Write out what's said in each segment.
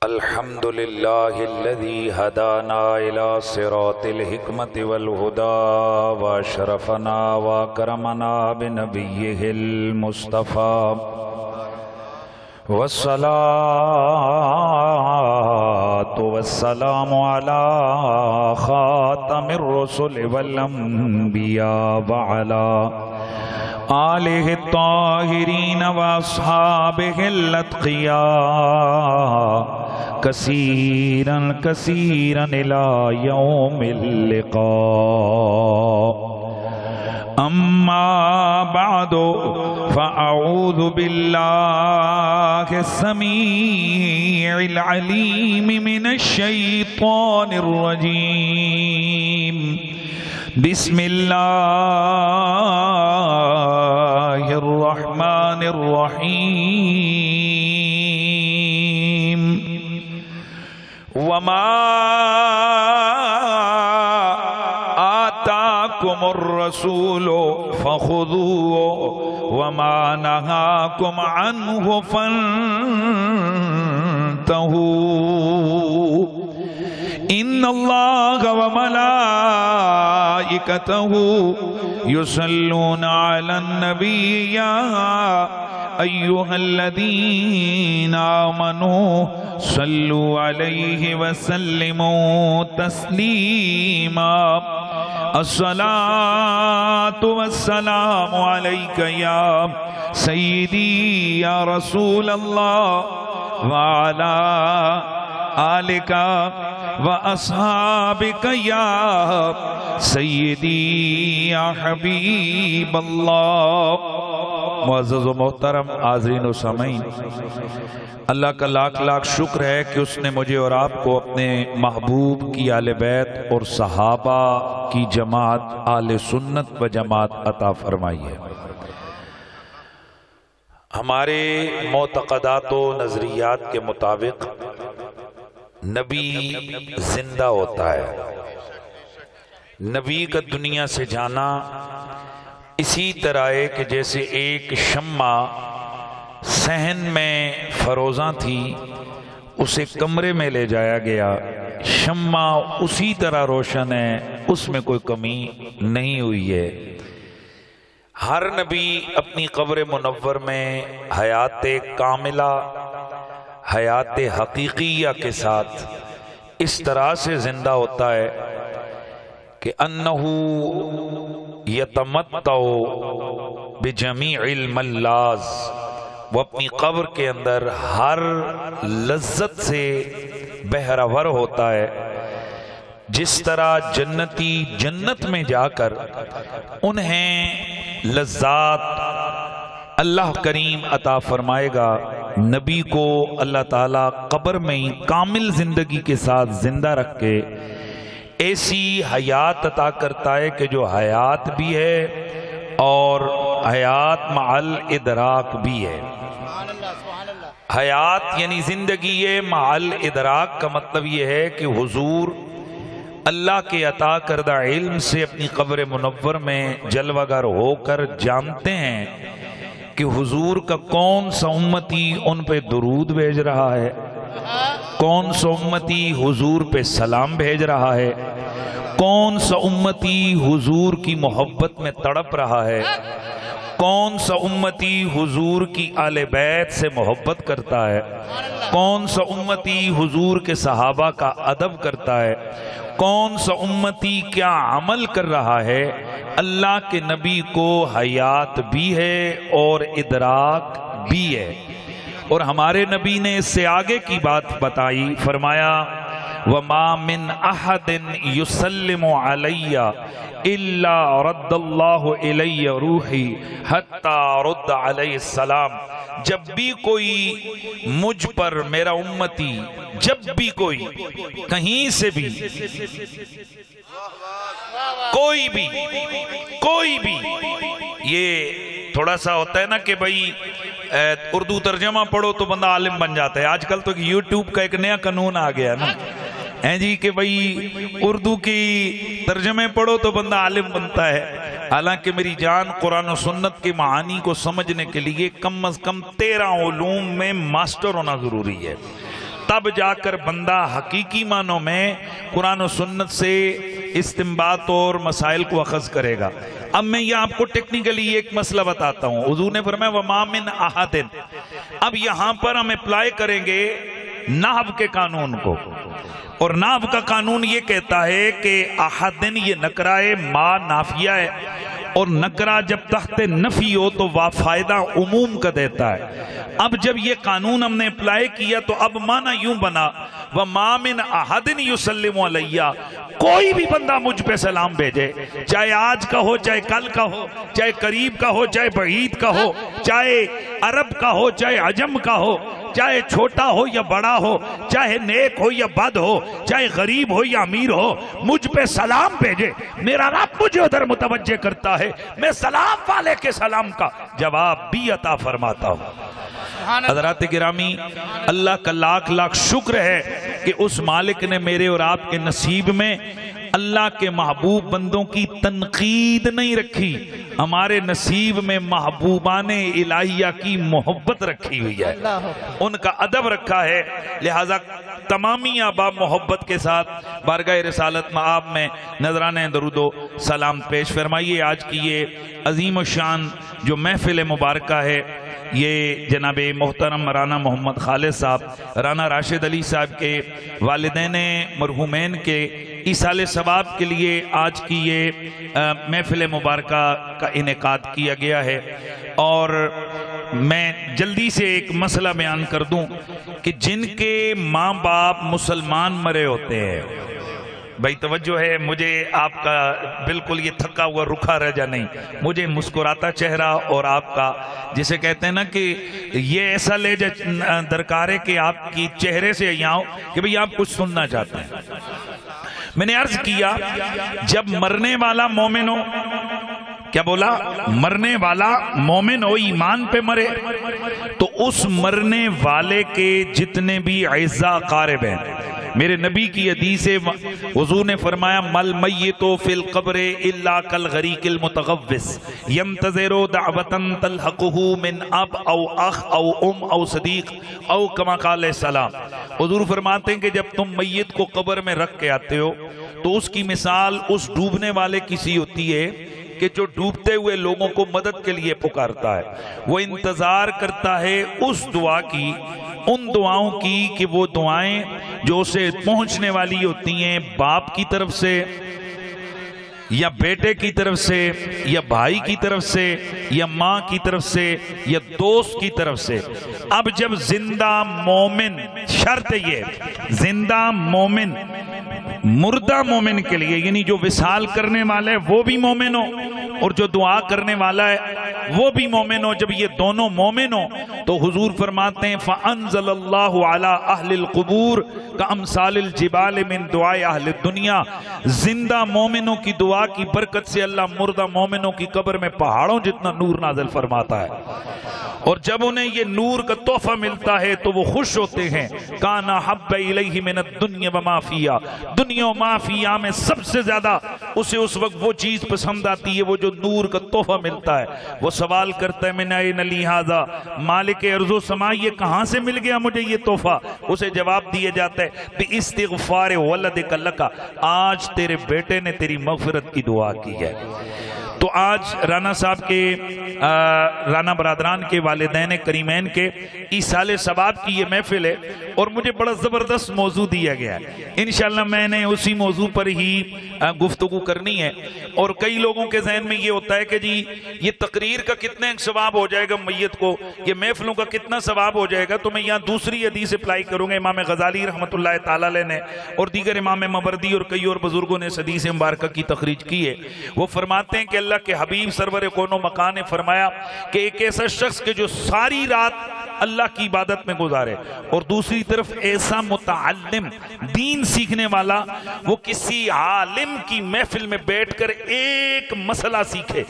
الحمد لله الذي هدانا إلى صراط الحكمة والهدى وأشرفنا وأكرمنا بنبيه المصطفى والصلاة والسلام على خاتم الرسل والأنبياء وعلى آلہ الطاہرین واصحابہ الاتقیاء کثیرا کثیرا الی یوم اللقاء اما بعد فاعوذ باللہ السمیع العلیم من الشیطان الرجیم بسم اللہ الرحمن الرحیم وما آتاکم الرسول فخذوه وما نهاکم عنه فانتهوا ان اللہ وملائکتہ یصلون علی النبی یا ایہا الذین آمنوا صلوا علیہ وسلموا تسلیما الصلاة والسلام علیک یا سیدی یا رسول اللہ وعلا آلک وَأَصْحَابِكَ يَا سَيِّدِي يَا حَبِيبَ اللَّهِ۔ معزز و محترم حاضرین و سامعین، اللہ کا لاکھ لاکھ شکر ہے کہ اس نے مجھے اور آپ کو اپنے محبوب کی آل بیت اور صحابہ کی جماعت آل سنت و جماعت عطا فرمائی ہے۔ ہمارے معتقدات و نظریات کے مطابق نبی زندہ ہوتا ہے۔ نبی کا دنیا سے جانا اسی طرح ہے کہ جیسے ایک شمع صحن میں فروزاں تھی، اسے کمرے میں لے جایا گیا، شمع اسی طرح روشن ہے، اس میں کوئی کمی نہیں ہوئی ہے۔ ہر نبی اپنی قبر منور میں حیات کاملہ، حیات حقیقیہ کے ساتھ اس طرح سے زندہ ہوتا ہے کہ انہو یتمتع بجمیع الملاذ، وہ اپنی قبر کے اندر ہر لذت سے بہرور ہوتا ہے۔ جس طرح جنتی جنت میں جا کر انہیں لذات اللہ کریم عطا فرمائے گا، نبی کو اللہ تعالیٰ قبر میں ہی کامل زندگی کے ساتھ زندہ رکھ کے ایسی حیات عطا کرتا ہے کہ جو حیات بھی ہے اور حیات مع الادراک بھی ہے۔ حیات یعنی زندگی ہے، مع الادراک کا مطلب یہ ہے کہ حضور اللہ کے عطا کردہ علم سے اپنی قبر منور میں جلوہ گر ہو کر جانتے ہیں کہ حضور کا کون سا امتی ان پہ درود بھیج رہا ہے، کون سا امتی حضور پہ سلام بھیج رہا ہے، کون سا امتی حضور کی محبت میں تڑپ رہا ہے، کون سا امتی حضور کی آل بیت سے محبت کرتا ہے، کون سا امتی حضور کے صحابہ کا ادب کرتا ہے، کون سا امتی کیا عمل کر رہا ہے۔ اللہ کے نبی کو حیات بھی ہے اور ادراک بھی ہے، اور ہمارے نبی نے اس سے آگے کی بات بتائی، فرمایا وَمَا مِنْ أَحَدٍ يُسَلِّمُ عَلَيَّ إِلَّا رَدَّ اللَّهُ إِلَيَّ رُوحِي حَتَّى رُدَّ عَلَيْهِ السَّلَامِ۔ جب بھی کوئی مجھ پر میرا امتی، جب بھی کوئی کہیں سے بھی کوئی بھی یہ تھوڑا سا ہوتا ہے نا کہ بھائی اردو ترجمہ پڑھو تو بندہ عالم بن جاتا ہے۔ آج کل تو یوٹیوب کا ایک نیا قانون آ گیا نا جی کہ بھائی اردو کی ترجمے پڑھو تو بندہ عالم بنتا ہے۔ حالانکہ میری جان، قرآن و سنت کے معانی کو سمجھنے کے لیے کم از کم 13 علوم میں ماسٹر ہونا ضروری ہے۔ تب جا کر بندہ حقیقی معنوں میں قرآن و سنت سے استنباط اور مسائل کو اخذ کرے گا۔ اب میں یہ آپ کو ٹیکنیکلی ایک مسئلہ بتاتا ہوں۔ حضور نے فرمایا وَمَا مِنْ أَحَدٍ، اب یہاں پر ہم اپلائی کریں گے نحو کے قانون کو، اور نحو کا قانون یہ کہتا ہے کہ احدن یہ نکرہ ہے، ما نافیہ ہے، اور نکرہ جب تحت نفی ہو تو وا فائدہ عموم کا دیتا ہے۔ اب جب یہ قانون ہم نے اپلائی کیا تو اب معنی یوں بنا وَمَا مِنْ أَحَدٍ يُسَلِّمُ عَلَيَّ، کوئی بھی بندہ مجھ پہ سلام بھیجے، چاہے آج کا ہو، چاہے کل کا ہو، چاہے قریب کا ہو، چاہے بعید کا ہو، چاہے عرب کا ہو، چاہے عجم کا ہو، چاہے چھوٹا ہو یا بڑا ہو، چاہے نیک ہو یا بد ہو، چاہے غریب ہو یا امیر ہو، مجھ پہ سلام بھیجے، میرا رب مجھے ادھر متوجہ کرتا ہے، میں سلام والے کے سلام کا جواب بھی عطا فرماتا ہوں۔ حضرات گرامی، اللہ کا لاکھ لاکھ شکر ہے کہ اس مالک نے میرے اور آپ کے نصیب میں اللہ کے محبوب بندوں کی تنقید نہیں رکھی، ہمارے نصیب میں محبوبان الہیہ کی محبت رکھی ہوئی ہے، ان کا ادب رکھا ہے۔ لہٰذا تمامی آبا محبت کے ساتھ بارگاہ رسالت مآب میں نذرانے درود و سلام پیش فرمائیے۔ آج کی یہ عظیم الشان جو محفل مبارکہ ہے، یہ جناب محترم رانا محمد خالد صاحب، رانا راشد علی صاحب کے والدین مرحومین کے ایصال ثواب کے لیے آج کی یہ محفل مبارکہ کا انعقاد کیا گیا ہے۔ اور میں جلدی سے ایک مسئلہ بیان کر دوں کہ جن کے ماں باپ مسلمان مرے ہوتے ہیں، بھائی توجہ ہے، مجھے آپ کا بالکل یہ تھکا ہوا رکھا رہ جا نہیں، مجھے مسکراتا چہرہ اور آپ کا جسے کہتے ہیں نا کہ یہ ایسا لے جا درکار ہے کہ آپ کی چہرے سے یہاں ہو کہ بھئی آپ کچھ سننا چاہتے ہیں۔ میں نے عرض کیا جب مرنے والا مومن ہو، کیا بولا؟ مرنے والا مومن ہو، ایمان پہ مرے، تو اس مرنے والے کے جتنے بھی اعزاء قارب ہیں، میرے نبی کی حدیث حضور نے فرمایا مل میتو فی القبر الا کالغریق المتغوث ینتظر دعوتا تلحقہ من اب او اخ او ام او صدیق او کما قال السلام۔ حضور فرماتے ہیں کہ جب تم میت کو قبر میں رکھ کے آتے ہو تو اس کی مثال اس ڈوبنے والے کی سی ہوتی ہے کہ جو ڈوبتے ہوئے لوگوں کو مدد کے لیے پکارتا ہے، وہ انتظار کرتا ہے اس دعا کی، ان دعاؤں کی کہ وہ دعائیں جو اسے پہنچنے والی ہوتی ہیں باپ کی طرف سے یا بیٹے کی طرف سے یا بھائی کی طرف سے یا ماں کی طرف سے یا دوست کی طرف سے۔ اب جب زندہ مومن، شرط یہ زندہ مومن مردہ مومن کے لیے، یعنی جو وصال کرنے والا ہے وہ بھی مومن ہو اور جو دعا کرنے والا ہے وہ بھی مومن ہو، جب یہ دونوں مومن ہو تو حضور فرماتے ہیں فَأَنزَلَ اللَّهُ عَلَىٰ أَهْلِ الْقُبُورِ كَأَمْثَالِ الْجِبَالِ مِن دُعَاءِ أَهْلِ الدُّنْيَا، زندہ مومنوں کی دعا کی برکت سے اللہ مردہ مومنوں کی قبر میں پہاڑوں جتنا نور نازل فرماتا ہے، اور جب انہیں یہ نور کا تحفہ ملتا ہے تو وہ خوش ہوتے ہیں۔ کَانَ حَبَّ إِلَيْهِ مِنَ الدُّنْيَا وَمَا فِيهَا، دنیا و ما فیہا میں سب سے زیادہ اسے اس وقت وہ چیز پسند آتی ہے وہ جو نور کا تحفہ ملتا ہے۔ وہ سوال کرتا ہے من این لی ھذا، مالک ارض و سما یہ کہاں سے مل گیا مجھے یہ تحفہ؟ اسے جواب دیا جاتا ہے باستغفار ولدک لک، آج تیرے بیٹے نے تیری مغفرت کی دعا کی ہے۔ تو آج رانا صاحب کے رانا برادران کے والدین کریمین کے ایصال ثواب کی یہ محفل ہے اور مجھے بڑا زبردست موضوع دیا گیا ہے، انشاءاللہ میں نے اسی موضوع پر ہی گفتگو کرنی ہے۔ اور کئی لوگوں کے ذہن میں یہ ہوتا ہے کہ جی یہ تقریر کا کتنے ثواب ہو جائے گا میت کو، یہ محفلوں کا کتنا ثواب ہو جائے گا، تو میں یہاں دوسری حدیث اپلائی کروں گا۔ امام غزالی رحمۃ اللہ تعالی علیہ نے اور دیگر امام مبردی اور کئی اور بزرگوں نے اس حدیث مبارکہ کی تخریج کی ہے۔ وہ فرماتے ہیں کہ اللہ کے حبیب سرور کون و مکان نے فرمایا کہ ایک ایسا شخص کے جو ساری رات اللہ کی عبادت میں گزارے اور دوسری طرف ایسا متعلم دین سیکھنے والا وہ کسی عالم کی محفل میں بیٹھ کر ایک مسئلہ سیکھے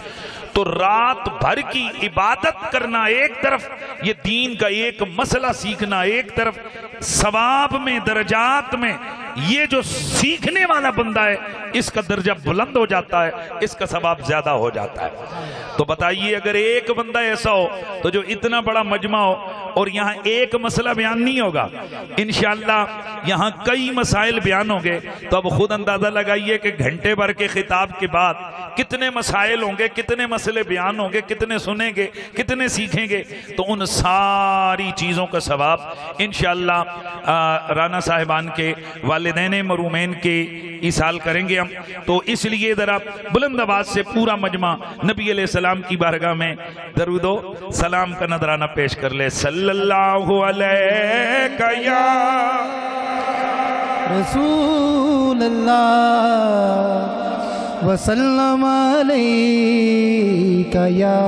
تو رات بھر کی عبادت کرنا ایک طرف، یہ دین کا ایک مسئلہ سیکھنا ایک طرف، ثواب میں درجات میں یہ جو سیکھنے والا بندہ ہے اس کا درجہ بلند ہو جاتا ہے، اس کا ثواب زیادہ ہو جاتا ہے۔ تو بتائیے اگر ایک بندہ ایسا ہو تو جو اتنا بڑا مجمع ہو اور یہاں ایک مسئلہ بیان نہیں ہوگا، انشاءاللہ یہاں کئی مسائل بیان ہوں گے، تو اب خود اندازہ لگائیے کہ گھنٹے بھر کے خطاب کے بعد کتنے مسائل ہوں گے، کتنے مسئلے بیان ہوں گے، کتنے سنیں گے، کتنے سیکھیں گے۔ تو ان ساری چیزوں کا ثواب انشاءاللہ رانا صاحبان کے والدین مرومین کے ایصال کریں گے ہم۔ تو اس لیے ذرا بلند آواز سے پورا مجمع نبی علیہ السلام کی بارگاہ میں درود و سلام کا نذرانہ پیش کر لے۔ صلی اللہ علیہ یا رسول اللہ وسلم علیک یا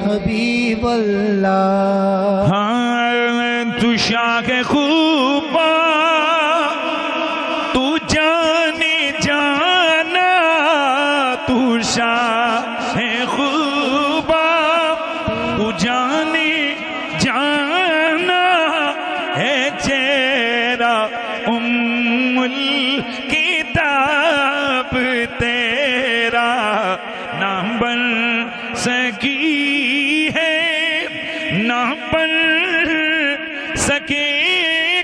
حبیب اللہ۔ ہاں تو شاہ خوبا تو جانے جانا، تو شاہ خوبا تو جانے جانا ہے، چہرہ ام الکتاب تیرا نہ بن سکی ہے، نہ بن سکے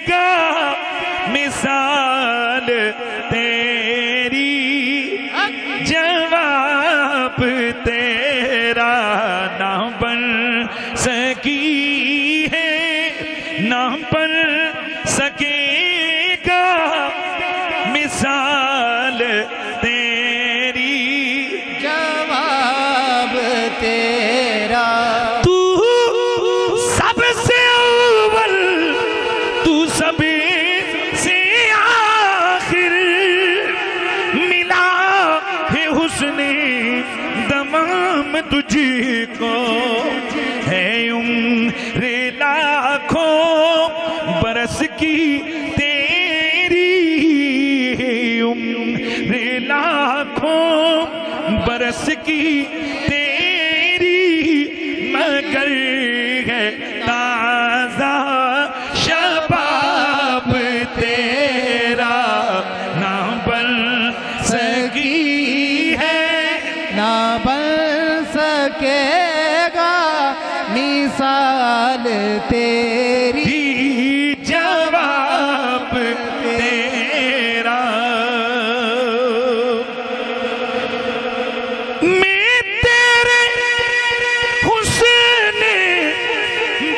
گا مثال تیری، جواب تیرا نہ بن سکی ہے، نہ بن سکے گا مثال تیری، جواب تیرا۔ تو سب سے اول، تو سب سے آخر، ملا ہے حسن دمام تجھ کو، ہے عمر لاکھوں برس کی تیری، ہے عمر لاکھوں برس کی تیری، مگر ہے تازہ شباب تیرا نہ بن سکی ہے، نہ بن سکے گا مثال تیری، جواب تیرا۔ میں تیرے حسن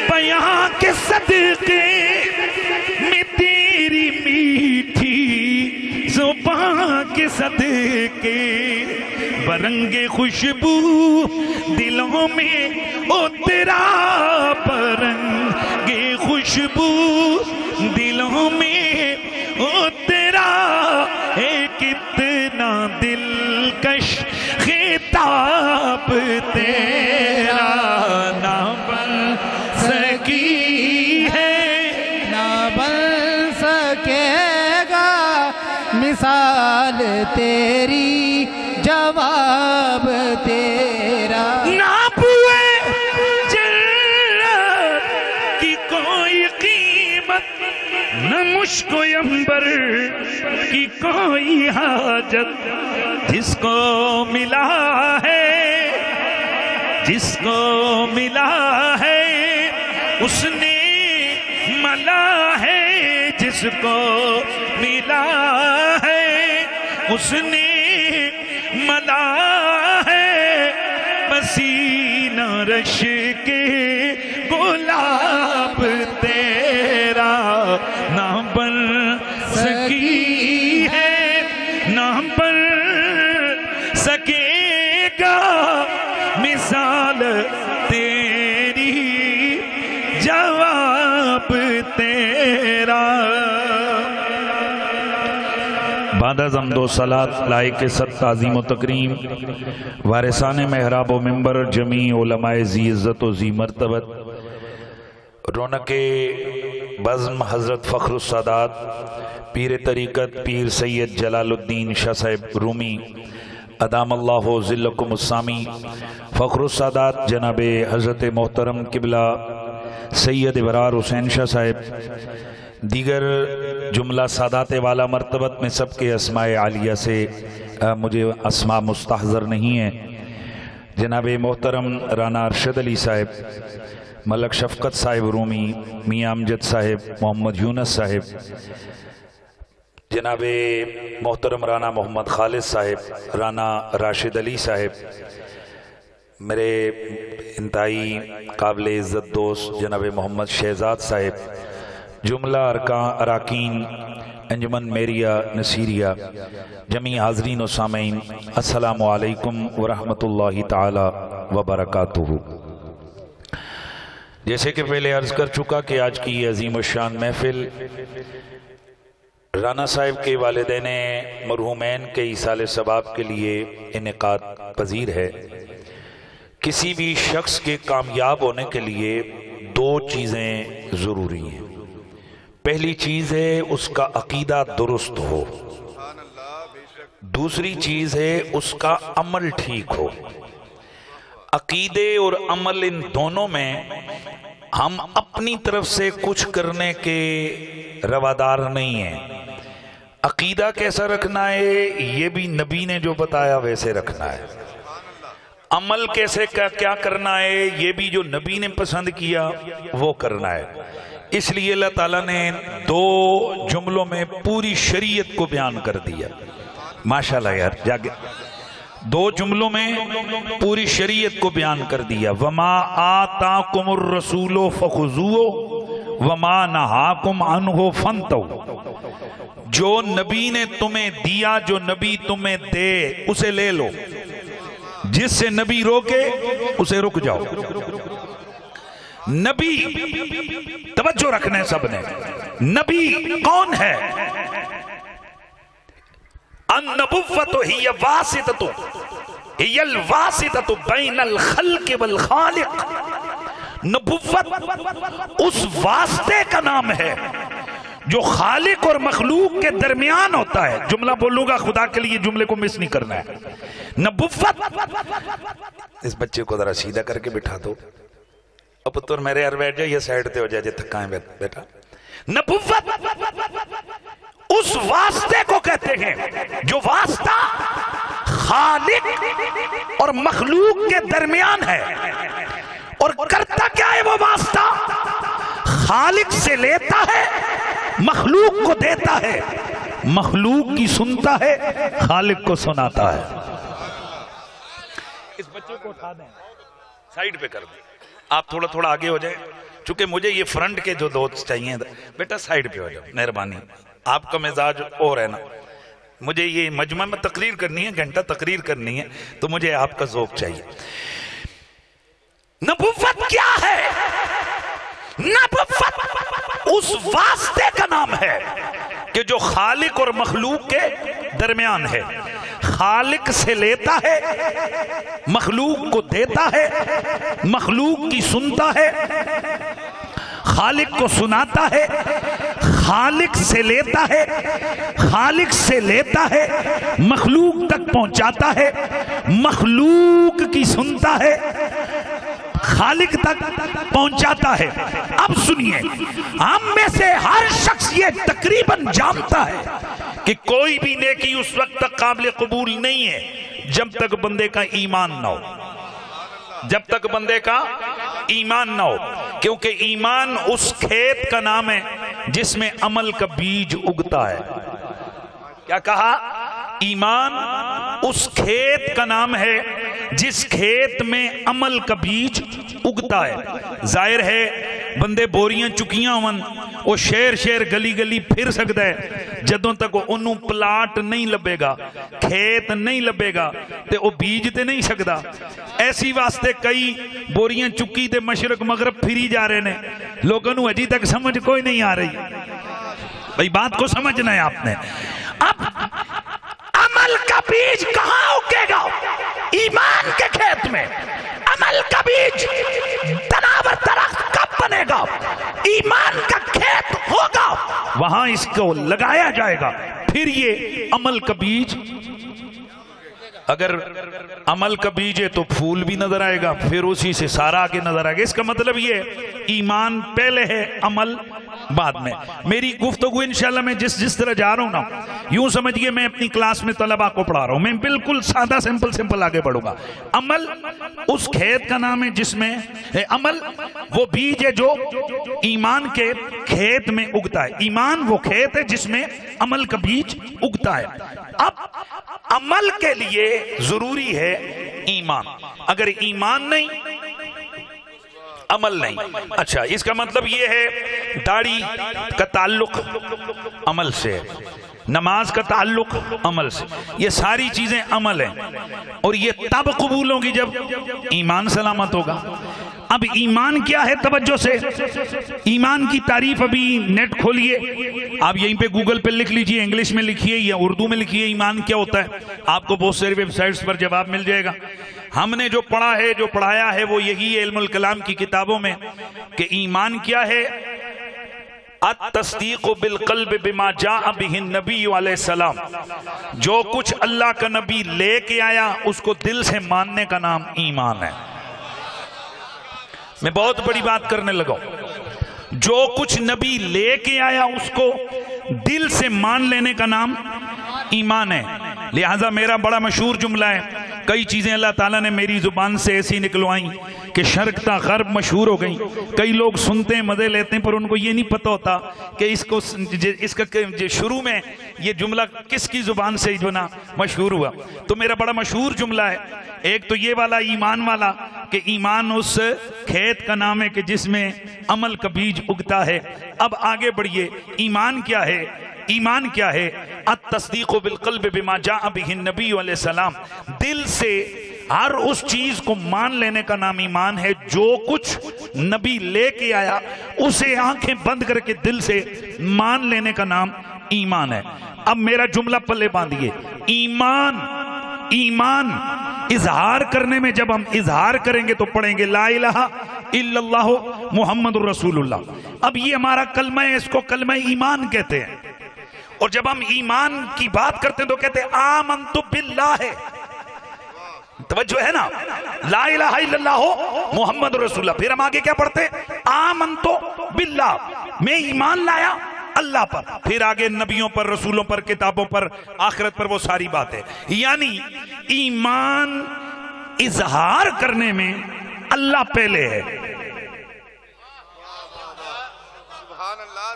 بیاں کے صدقے میں، تیری میٹھی زبان کے صدقے، برنگ خوشبو دلوں میں اترا، برنگ خوشبو دلوں میں اترا، ہے کتنا دلکش خطاب تیرا نہ بن سکی ہے، نہ بن سکے گا مثال تیری، جواب تیرا۔ ناپ ہوئے جنت کی کوئی قیمت، نہ مشک و عنبر کی کوئی حاجت، جس کو ملا ہے، جس کو ملا ہے اس نے ملا ہے، جس کو ملا ہے اس نے ملا ہے، پسینہ رش کے گلاب تیرا نہ بن سکی ہے، نہ بن سکے گا مثال تیری، جواب تیرا۔ بعد از حمد و صلاۃ لائق ست تعظیم و تکریم، وارثان محراب و منبر، جمیع علماء ذی عزت و ذی مرتبت، رونق بزم حضرت فخر السادات پیر طریقت پیر سید جلال الدین شاہ صاحب رومی ادام اللہ ذلکم السامی، فخر السادات جناب حضرت محترم قبلہ سید ابرار حسین شاہ صاحب، دیگر جملہ سادات والا مرتبت میں سب کے اسماء عالیہ سے مجھے اسماء مستحضر نہیں ہیں، جناب محترم رانا ارشد علی صاحب، ملک شفقت صاحب رومی، میاں امجد صاحب، محمد یونس صاحب، جناب محترم رانا محمد خالد صاحب، رانا راشد علی صاحب، میرے انتہائی قابل عزت دوست جناب محمد شہزاد صاحب، جملہ اراکین انجمن میریہ نصیریہ، جمیع حاضرین و سامعین، السلام علیکم ورحمۃ اللہ تعالی وبرکاتہ۔ جیسے کہ پہلے عرض کر چکا کہ آج کی یہ عظیم الشان محفل رانا صاحب کے والدین مرحومین کے ایصال ثواب کے لیے انعقاد پذیر ہے۔ کسی بھی شخص کے کامیاب ہونے کے لیے دو چیزیں ضروری ہیں۔ پہلی چیز ہے اس کا عقیدہ درست ہو، دوسری چیز ہے اس کا عمل ٹھیک ہو۔ عقیدے اور عمل ان دونوں میں ہم اپنی طرف سے کچھ کرنے کے روادار نہیں ہیں۔ عقیدہ کیسا رکھنا ہے یہ بھی نبی نے جو بتایا ویسے رکھنا ہے، عمل کیسے کیا کرنا ہے یہ بھی جو نبی نے پسند کیا وہ کرنا ہے۔ اس لیے اللہ تعالیٰ نے دو جملوں میں پوری شریعت کو بیان کر دیا۔ ماشاءاللہ یار، جاگے دو جملوں میں پوری شریعت کو بیان کر دیا۔ وَمَا آتَاكُمُ الرَّسُولُ فَخُذُوهُ وَمَا نَهَاكُمْ عَنْهُ فَانْتَهُوا۔ جو نبی نے تمہیں دیا، جو نبی تمہیں دے اسے لے لو، جس سے نبی روکے اسے رک جاؤ۔ نبی توجہ رکھنے سب نے، نبی کون ہے؟ النبوۃ ہی واسطۃ، ہی الواسطۃ بین الخلق والخالق۔ نبوت اس واسطے کا نام ہے جو خالق اور مخلوق کے درمیان ہوتا ہے۔ جملہ بولوں گا، خدا کے لیے جملے کو مس نہیں کرنا ہے۔ نبوت، اس بچے کو ذرا سیدھا کر کے بٹھا دو، اب پتر میرے یار بیٹھ جائے، یہ سائڈ تے ہو جائے، تھکائیں بیٹا۔ نبوت اس واسطے کو کہتے ہیں جو واسطہ خالق اور مخلوق کے درمیان ہے، اور کرتا کیا ہے وہ واسطہ؟ خالق سے لیتا ہے، مخلوق کو دیتا ہے، مخلوق کی سنتا ہے، خالق کو سناتا ہے۔ اس بچے کو اٹھا دیں، سائیڈ پہ کر دیں، آپ تھوڑا تھوڑا آگے ہو جائیں، چونکہ مجھے یہ فرنٹ کے جو دوست چاہیے، بیٹا سائیڈ پہ ہو جاؤ مہربانی، آپ کا مزاج اور ہے نا، مجھے یہ مجمع میں تقریر کرنی ہے، گھنٹہ تقریر کرنی ہے، تو مجھے آپ کا ذوق چاہیے۔ نبوت کیا ہے؟ نبوت اس واسطے کا نام ہے کہ جو خالق اور مخلوق کے درمیان ہے، خالق سے لیتا ہے، مخلوق کو دیتا ہے، مخلوق کی سنتا ہے، خالق کو سناتا ہے، خالق سے لیتا ہے، خالق سے لیتا ہے، مخلوق تک پہنچاتا ہے، مخلوق کی سنتا ہے، خالق تک پہنچاتا ہے۔ اب سنیے، ہم میں سے ہر شخص یہ تقریباً جانتا ہے کہ کوئی بھی نیکی اس وقت تک قابل قبول نہیں ہے جب تک بندے کا ایمان نہ ہو، جب تک بندے کا ایمان نہ ہو، کیونکہ ایمان اس کھیت کا نام ہے جس میں عمل کا بیج اگتا ہے۔ کیا کہا؟ ایمان اس کھیت کا نام ہے جس کھیت میں عمل کا بیج اگتا ہے۔ ظاہر ہے بندے بوریاں چکیاں ہون، وہ شہر شہر گلی گلی پھر سکتا ہے، جدوں تک انہوں پلاٹ نہیں لبے گا، کھیت نہیں لبے گا تے وہ بیج تے نہیں سکتا۔ ایسی واسطے کئی بوریاں چکی تے مشرق مغرب پھری جا رہے ہیں، لوگوں نے ابھی تک سمجھ کوئی نہیں آ رہی۔ بھئی بات کو سمجھنا ہے آپ نے۔ اب عمل کا بیج کہاں اگے گا؟ ایمان کے کھیت میں۔ عمل کا بیج تناور درخت کب بنے گا؟ ایمان کا کھیت ہوگا، وہاں اس کو لگایا جائے گا، پھر یہ عمل کا بیج اگر عمل کا بیج ہے تو پھول بھی نظر آئے گا، پھر اسی سے سارا آگے نظر آئے گا۔ اس کا مطلب یہ ہے ایمان پہلے ہے، عمل بعد میں۔ میری گفتگو انشاءاللہ میں جس طرح جا رہا ہوں نا، یوں سمجھئے میں اپنی کلاس میں طلباء کو پڑھا رہا ہوں، میں بالکل سادہ سمپل آگے بڑھوں گا۔ عمل اس کھیت کا نام ہے جس میں عمل وہ بیج ہے جو ایمان کے کھیت میں اگتا ہے۔ ایمان وہ کھیت ہے جس میں عمل کا بیج اگتا ہے۔ اب عمل کے لیے ضروری ہے ایمان، اگر ایمان نہیں عمل نہیں۔ اچھا، اس کا مطلب یہ ہے داڑھی کا تعلق عمل سے ہے، نماز کا تعلق عمل سے، یہ ساری چیزیں عمل ہیں، اور یہ تب قبول ہوگی جب ایمان سلامت ہوگا۔ اب ایمان کیا ہے؟ توجہ سے ایمان کی تعریف ابھی نیٹ کھولیے، آپ یہیں پہ گوگل پہ لکھ لیجئے، انگلش میں لکھیے یا اردو میں لکھیے ایمان کیا ہوتا ہے، آپ کو بہت ساری ویب سائٹس پر جواب مل جائے گا۔ ہم نے جو پڑھا ہے، جو پڑھایا ہے، وہ یہی ہے علم الکلام کی کتابوں میں کہ ایمان کیا ہے؟ التصدیق بالقلب بما جاء به النبی علیہ السلام، جو کچھ اللہ کا نبی لے کے آیا اس کو دل سے ماننے کا نام ایمان ہے۔ میں بہت بڑی بات کرنے لگا، جو کچھ نبی لے کے آیا اس کو دل سے مان لینے کا نام ایمان ہے۔ لہذا میرا بڑا مشہور جملہ ہے، کئی چیزیں اللہ تعالیٰ نے میری زبان سے ایسی نکلوائیں کہ شرق تا غرب مشہور ہو گئیں۔ کئی لوگ سنتے ہیں، مزے لیتے ہیں، پر ان کو یہ نہیں پتہ ہوتا کہ اس کا شروع میں یہ جملہ کس کی زبان سے جو نا مشہور ہوا۔ تو میرا بڑا مشہور جملہ ہے، ایک تو یہ والا ایمان والا کہ ایمان اس کھیت کا نام ہے کہ جس میں عمل کا بیج اگتا ہے۔ اب آگے بڑھیے، ایمان کیا ہے؟ ایمان کیا ہے؟ التصدیق بالقلب بما جاء به النبی علیہ السلام، دل سے ہر اس چیز کو مان لینے کا نام ایمان ہے۔ جو کچھ نبی لے کے آیا اسے آنکھیں بند کر کے دل سے مان لینے کا نام ایمان ہے۔ اب میرا جملہ پلے باندھیے، ایمان اظہار کرنے میں جب ہم اظہار کریں گے تو پڑھیں گے لا الہ الا اللہ محمد الرسول اللہ۔ اب یہ ہمارا کلمہ ہے، اس کو کلمہ ایمان کہتے ہیں، اور جب ہم ایمان کی بات کرتے ہیں تو کہتے ہیں آمنت باللہ ہے۔ توجہ ہے نا، لا الہ الا اللہ محمد رسول اللہ۔ پھر ہم آگے کیا پڑھتے ہیں؟ آمنت باللہ، میں ایمان لایا اللہ پر، پھر آگے نبیوں پر، رسولوں پر، کتابوں پر، آخرت پر، وہ ساری باتیں۔ یعنی ایمان اظہار کرنے میں اللہ پہلے ہے،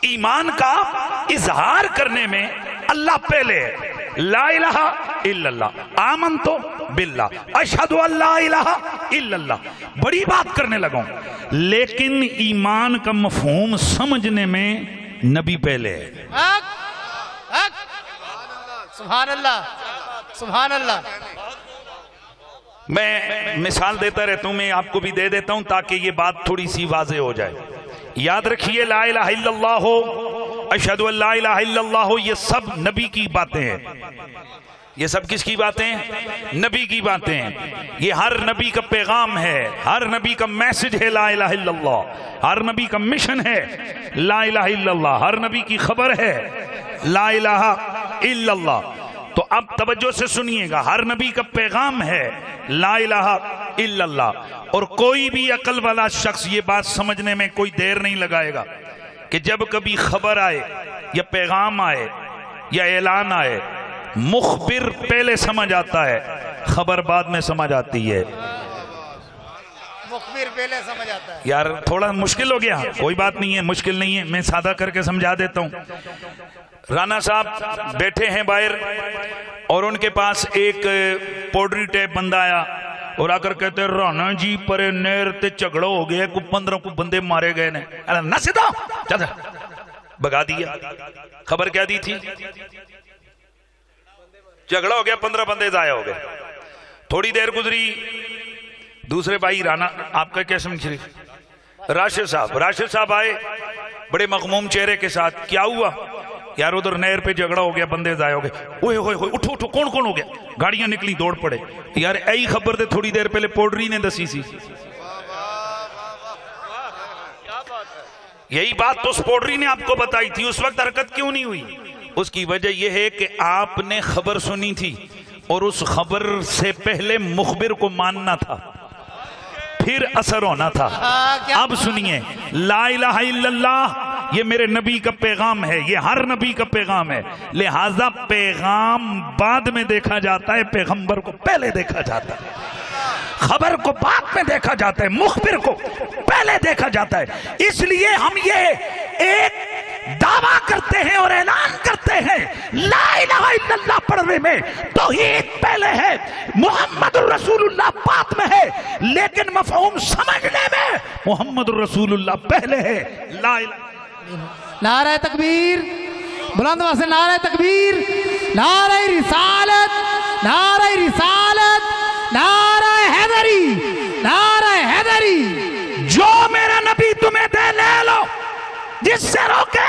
ایمان کا اظہار کرنے میں اللہ پہلے ہے۔ لا الہ الا اللہ، آمنتو باللہ، اشہد ان لا الہ الا اللہ، بڑی بات کرنے لگا ہوں، لیکن ایمان کا مفہوم سمجھنے میں نبی پہلے ہے۔ سبحان اللہ، سبحان اللہ۔ میں مثال دیتا رہتا ہوں، میں آپ کو بھی دے دیتا ہوں تاکہ یہ بات تھوڑی سی واضح ہو جائے۔ یاد رکھیے، لا الہ الا اللہ ہو، اشہد ان لا الہ الا اللہ ہو، یہ سب نبی کی باتیں ہیں۔ یہ سب کس کی باتیں ہیں؟ نبی کی باتیں ہیں۔ یہ ہر نبی کا پیغام ہے، ہر نبی کا میسج ہے لا الہ الا اللہ، ہر نبی کا مشن ہے لا الہ الا اللہ، ہر نبی کی خبر ہے لا الہ الا اللہ۔ تو اب توجہ سے سنیے گا، ہر نبی کا پیغام ہے لا الہ الا اللہ، اور کوئی بھی عقل والا شخص یہ بات سمجھنے میں کوئی دیر نہیں لگائے گا کہ جب کبھی خبر آئے یا پیغام آئے یا اعلان آئے، مخبر پہلے سمجھ آتا ہے، خبر بعد میں سمجھ آتی ہے۔ مخبر پہلے سمجھ آتا ہے۔ یار تھوڑا مشکل ہو گیا، کوئی بات نہیں ہے، مشکل نہیں ہے، میں سادہ کر کے سمجھا دیتا ہوں۔ رانا صاحب بیٹھے ہیں باہر، اور ان کے پاس ایک پوڈری ٹیپ بندہ آیا اور آ کر کہتے ہیں رانا جی پرے نیر تے جھگڑا ہو گیا، کو 15 کو بندے مارے گئے نے۔ نہ سیدھا چل بگا دیا۔ خبر کیا دی تھی؟ جھگڑا ہو گیا، 15 بندے ضائع ہو گئے۔ تھوڑی دیر گزری، دوسرے بھائی رانا آپ کا کیا سمجھ رہی، راشد صاحب آئے بڑے مغموم چہرے کے ساتھ۔ کیا ہوا؟ یار ادھر نہر پہ جھگڑا ہو گیا، بندے ضائع ہو گئے۔ اوئے ہوئے ہوئے، اٹھو کون ہو گیا؟ گاڑیاں نکلی، دوڑ پڑے۔ یار ایئی خبر دے تھوڑی دیر پہلے پوڈری نے دسی سی۔ یہی بات تو اس پوڈری نے آپ کو بتائی تھی، اس وقت حرکت کیوں نہیں ہوئی؟ اس کی وجہ یہ ہے کہ آپ نے خبر سنی تھی، اور اس خبر سے پہلے مخبر کو ماننا تھا، پھر اثر ہونا تھا۔ اب سنیے، لا الہ الا اللہ یہ میرے نبی کا پیغام ہے، یہ ہر نبی کا پیغام ہے، لہذا پیغام بعد میں دیکھا جاتا ہے، پیغمبر کو پہلے دیکھا جاتا ہے، خبر کو بعد میں دیکھا جاتا ہے، مخبر کو پہلے دیکھا جاتا ہے۔ اس لیے ہم یہ ایک دعویٰ کرتے ہیں اور اعلان کرتے ہیں، لا الہ الا اللہ پڑھنے میں توحید پہلے ہے، محمد الرسول اللہ بعد میں ہے، لیکن مفہوم سمجھنے میں محمد الرسول اللہ پہلے ہے۔ لا الہ نعرہ تکبیر، بلند آواز سے نعرہ تکبیر، نعرہ رسالت، نعرہ رسالت، نعرہ حیدری، نعرہ حیدری۔ جو میرا نبی تمہیں دے لے لو، جس سے روکے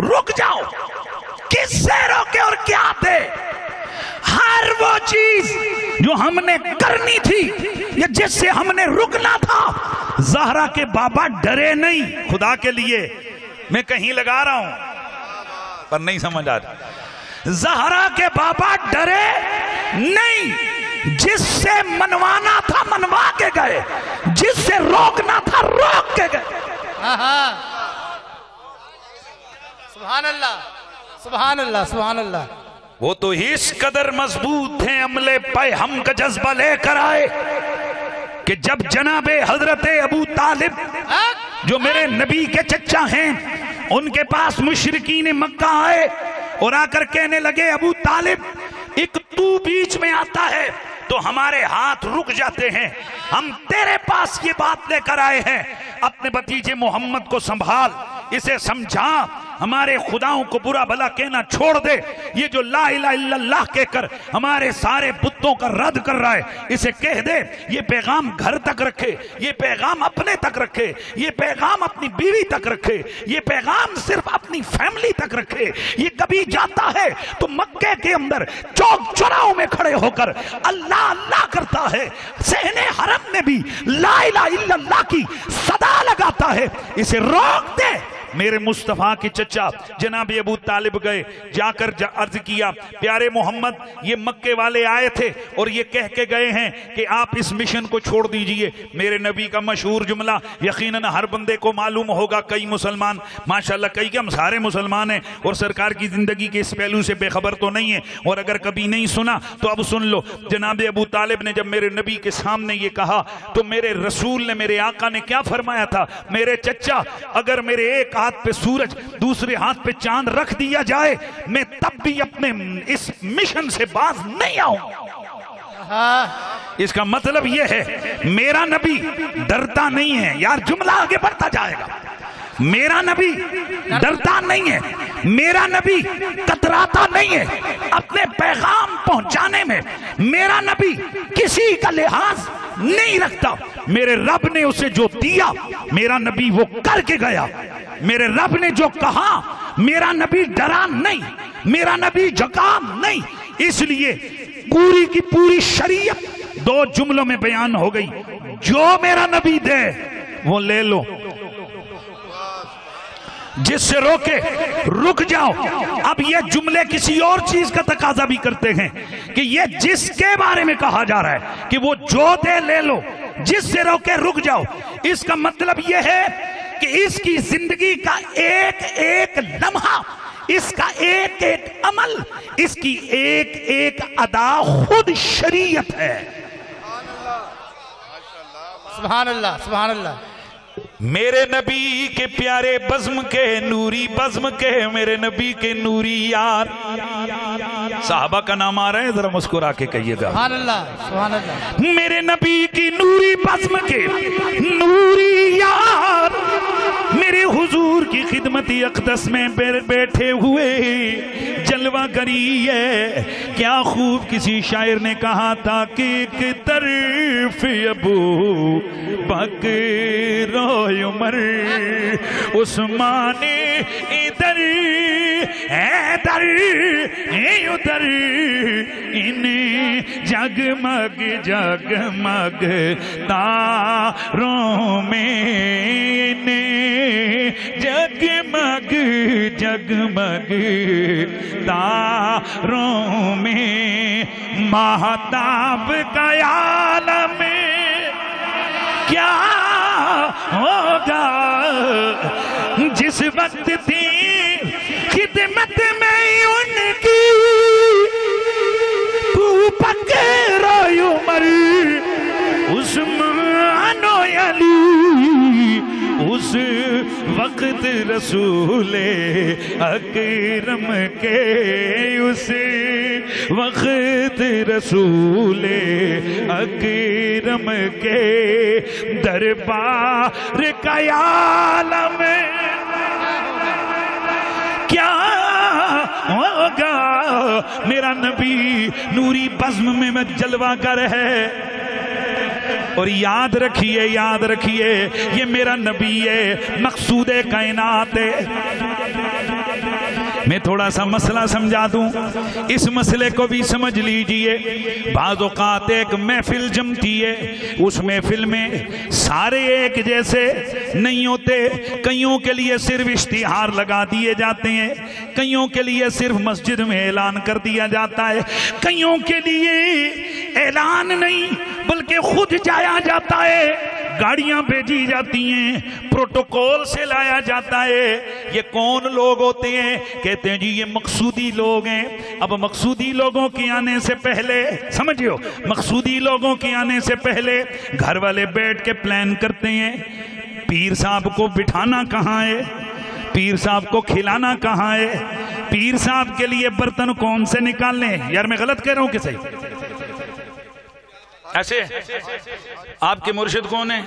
رک جاؤ، کس سے روکے اور کیا دے، ہر وہ چیز جو ہم نے کرنی تھی یا جس سے ہم نے رکنا تھا، زہرا کے بابا ڈرے نہیں خدا کے لیے، میں کہیں لگا رہا ہوں پر نہیں سمجھ آ رہا، زہرا کے بابا ڈرے نہیں، جس سے منوانا تھا منوا کے گئے، جس سے روکنا تھا روک کے گئے۔ سبحان اللہ، سبحان اللہ، سبحان اللہ۔ وہ تو اس قدر مضبوط ہیں، عملے پہ ہم کا جذبہ لے کر آئے کہ جب جناب حضرت ابو طالب جو میرے نبی کے چچا ہیں ان کے پاس مشرکین مکہ آئے اور آ کر کہنے لگے، ابو طالب ایک تو بیچ میں آتا ہے تو ہمارے ہاتھ رک جاتے ہیں، ہم تیرے پاس یہ بات لے کر آئے ہیں، اپنے بھتیجے محمد کو سنبھال، اسے سمجھا، ہمارے خداؤں کو برا بھلا کہنا چھوڑ دے، یہ جو لا الہ الا اللہ کہہ کر ہمارے سارے بتوں کا رد کر رہا ہے، اسے کہہ دے یہ پیغام گھر تک رکھے، یہ پیغام اپنے تک رکھے، یہ پیغام اپنی بیوی تک رکھے، یہ پیغام صرف اپنی فیملی تک رکھے، یہ کبھی جاتا ہے تو مکے کے اندر چوک چوراہوں میں کھڑے ہو کر اللہ اللہ کرتا ہے، صحن حرم میں بھی لا الہ الا اللہ کی صدا لگاتا ہے، اسے روک دے۔ میرے مصطفیٰ کے چچا جناب ابو طالب گئے، جا کر عرض کیا، پیارے محمد یہ مکے والے آئے تھے اور یہ کہہ کے گئے ہیں کہ آپ اس مشن کو چھوڑ دیجئے۔ میرے نبی کا مشہور جملہ یقیناً ہر بندے کو معلوم ہوگا، کئی مسلمان ماشاءاللہ، کئی کہ ہم سارے مسلمان ہیں اور سرکار کی زندگی کے اس پہلو سے بے خبر تو نہیں ہے، اور اگر کبھی نہیں سنا تو اب سن لو۔ جناب ابو طالب نے جب میرے نبی کے سامنے یہ کہا تو میرے رسول نے، میرے آقا نے کیا فرمایا تھا، میرے چچا اگر میرے ایک ہاتھ پہ سورج دوسرے ہاتھ پہ چاند رکھ دیا جائے میں تب بھی اپنے اس مشن سے باز نہیں آؤں۔ اس کا مطلب یہ ہے میرا نبی ڈرتا نہیں ہے، یار جملہ آگے بڑھتا جائے گا، میرا نبی ڈرتا نہیں ہے، میرا نبی کتراتا نہیں ہے اپنے پیغام پہنچانے میں، میرا نبی کسی کا لحاظ نہیں رکھتا، میرے رب نے اسے جو دیا میرا نبی وہ کر کے گیا، میرے رب نے جو کہا میرا نبی ڈرا نہیں، میرا نبی جھکا نہیں، اس لیے پوری کی پوری شریعت دو جملوں میں بیان ہو گئی، جو میرا نبی دے وہ لے لو، جس سے روکے رک جاؤ۔ اب یہ جملے کسی اور چیز کا تقاضا بھی کرتے ہیں کہ یہ جس کے بارے میں کہا جا رہا ہے کہ وہ جو دے لے لو، جس سے روکے رک جاؤ، اس کا مطلب یہ ہے کہ اس کی زندگی کا ایک ایک لمحہ، اس کا ایک ایک عمل، اس کی ایک ایک ادا خود شریعت ہے۔ سبحان اللہ، سبحان اللہ۔ میرے نبی کے پیارے بزم کے نوری بزم کے میرے نبی کے نوری یار، صحابہ کا نام آ رہا ہے، ذرا مسکرا کے کہیے گا سبحان اللہ، سبحان اللہ۔ میرے نبی کی نوری بزم کے نوری یار، میرے حضور کی خدمتی اقدس میں بیٹھے ہوئے جلوہ گری ہے۔ کیا خوب کسی شاعر نے کہا تھا کہ ایک طرف ابو بکر عمر عثمان ادھر ادھر ادھر، انہیں جگمگ جگمگ تاروں میں، انہیں جگمگ جگمگ تاروں میں ماہتاب کا عالم کیا ہوگا جس وقت تھی خدمت میں ان کی بکر عمر عثمان و علی اس وقت رسول اکرم کے اس وقت رسول اکرم کے دربار کا عالم کیا ہوگا میرا نبی نوری بزم میں جلوہ گر ہے اور یاد رکھیے یہ میرا نبی ہے مقصود کائنات ہے میں تھوڑا سا مسئلہ سمجھا دوں اس مسئلے کو بھی سمجھ لیجئے بعض اوقات ایک محفل جمتی ہے اس محفل میں سارے ایک جیسے نہیں ہوتے کئیوں کے لیے صرف اشتہار لگا دیے جاتے ہیں کئیوں کے لیے صرف مسجد میں اعلان کر دیا جاتا ہے کئیوں کے لیے اعلان نہیں بلکہ خود جایا جاتا ہے گاڑیاں بھیجی جاتی ہیں پروٹوکول سے لایا جاتا ہے یہ کون لوگ ہوتے ہیں کہتے ہیں جی یہ مقصودی لوگ ہیں اب مقصودی لوگوں کے آنے سے پہلے سمجھو مقصودی لوگوں کے آنے سے پہلے گھر والے بیٹھ کے پلان کرتے ہیں پیر صاحب کو بٹھانا کہاں ہے پیر صاحب کو کھلانا کہاں ہے پیر صاحب کے لیے برتن کون سے نکالنے یار میں غلط کہہ رہا ہوں کہ صحیح ایسے آپ کے مرشد کون ہیں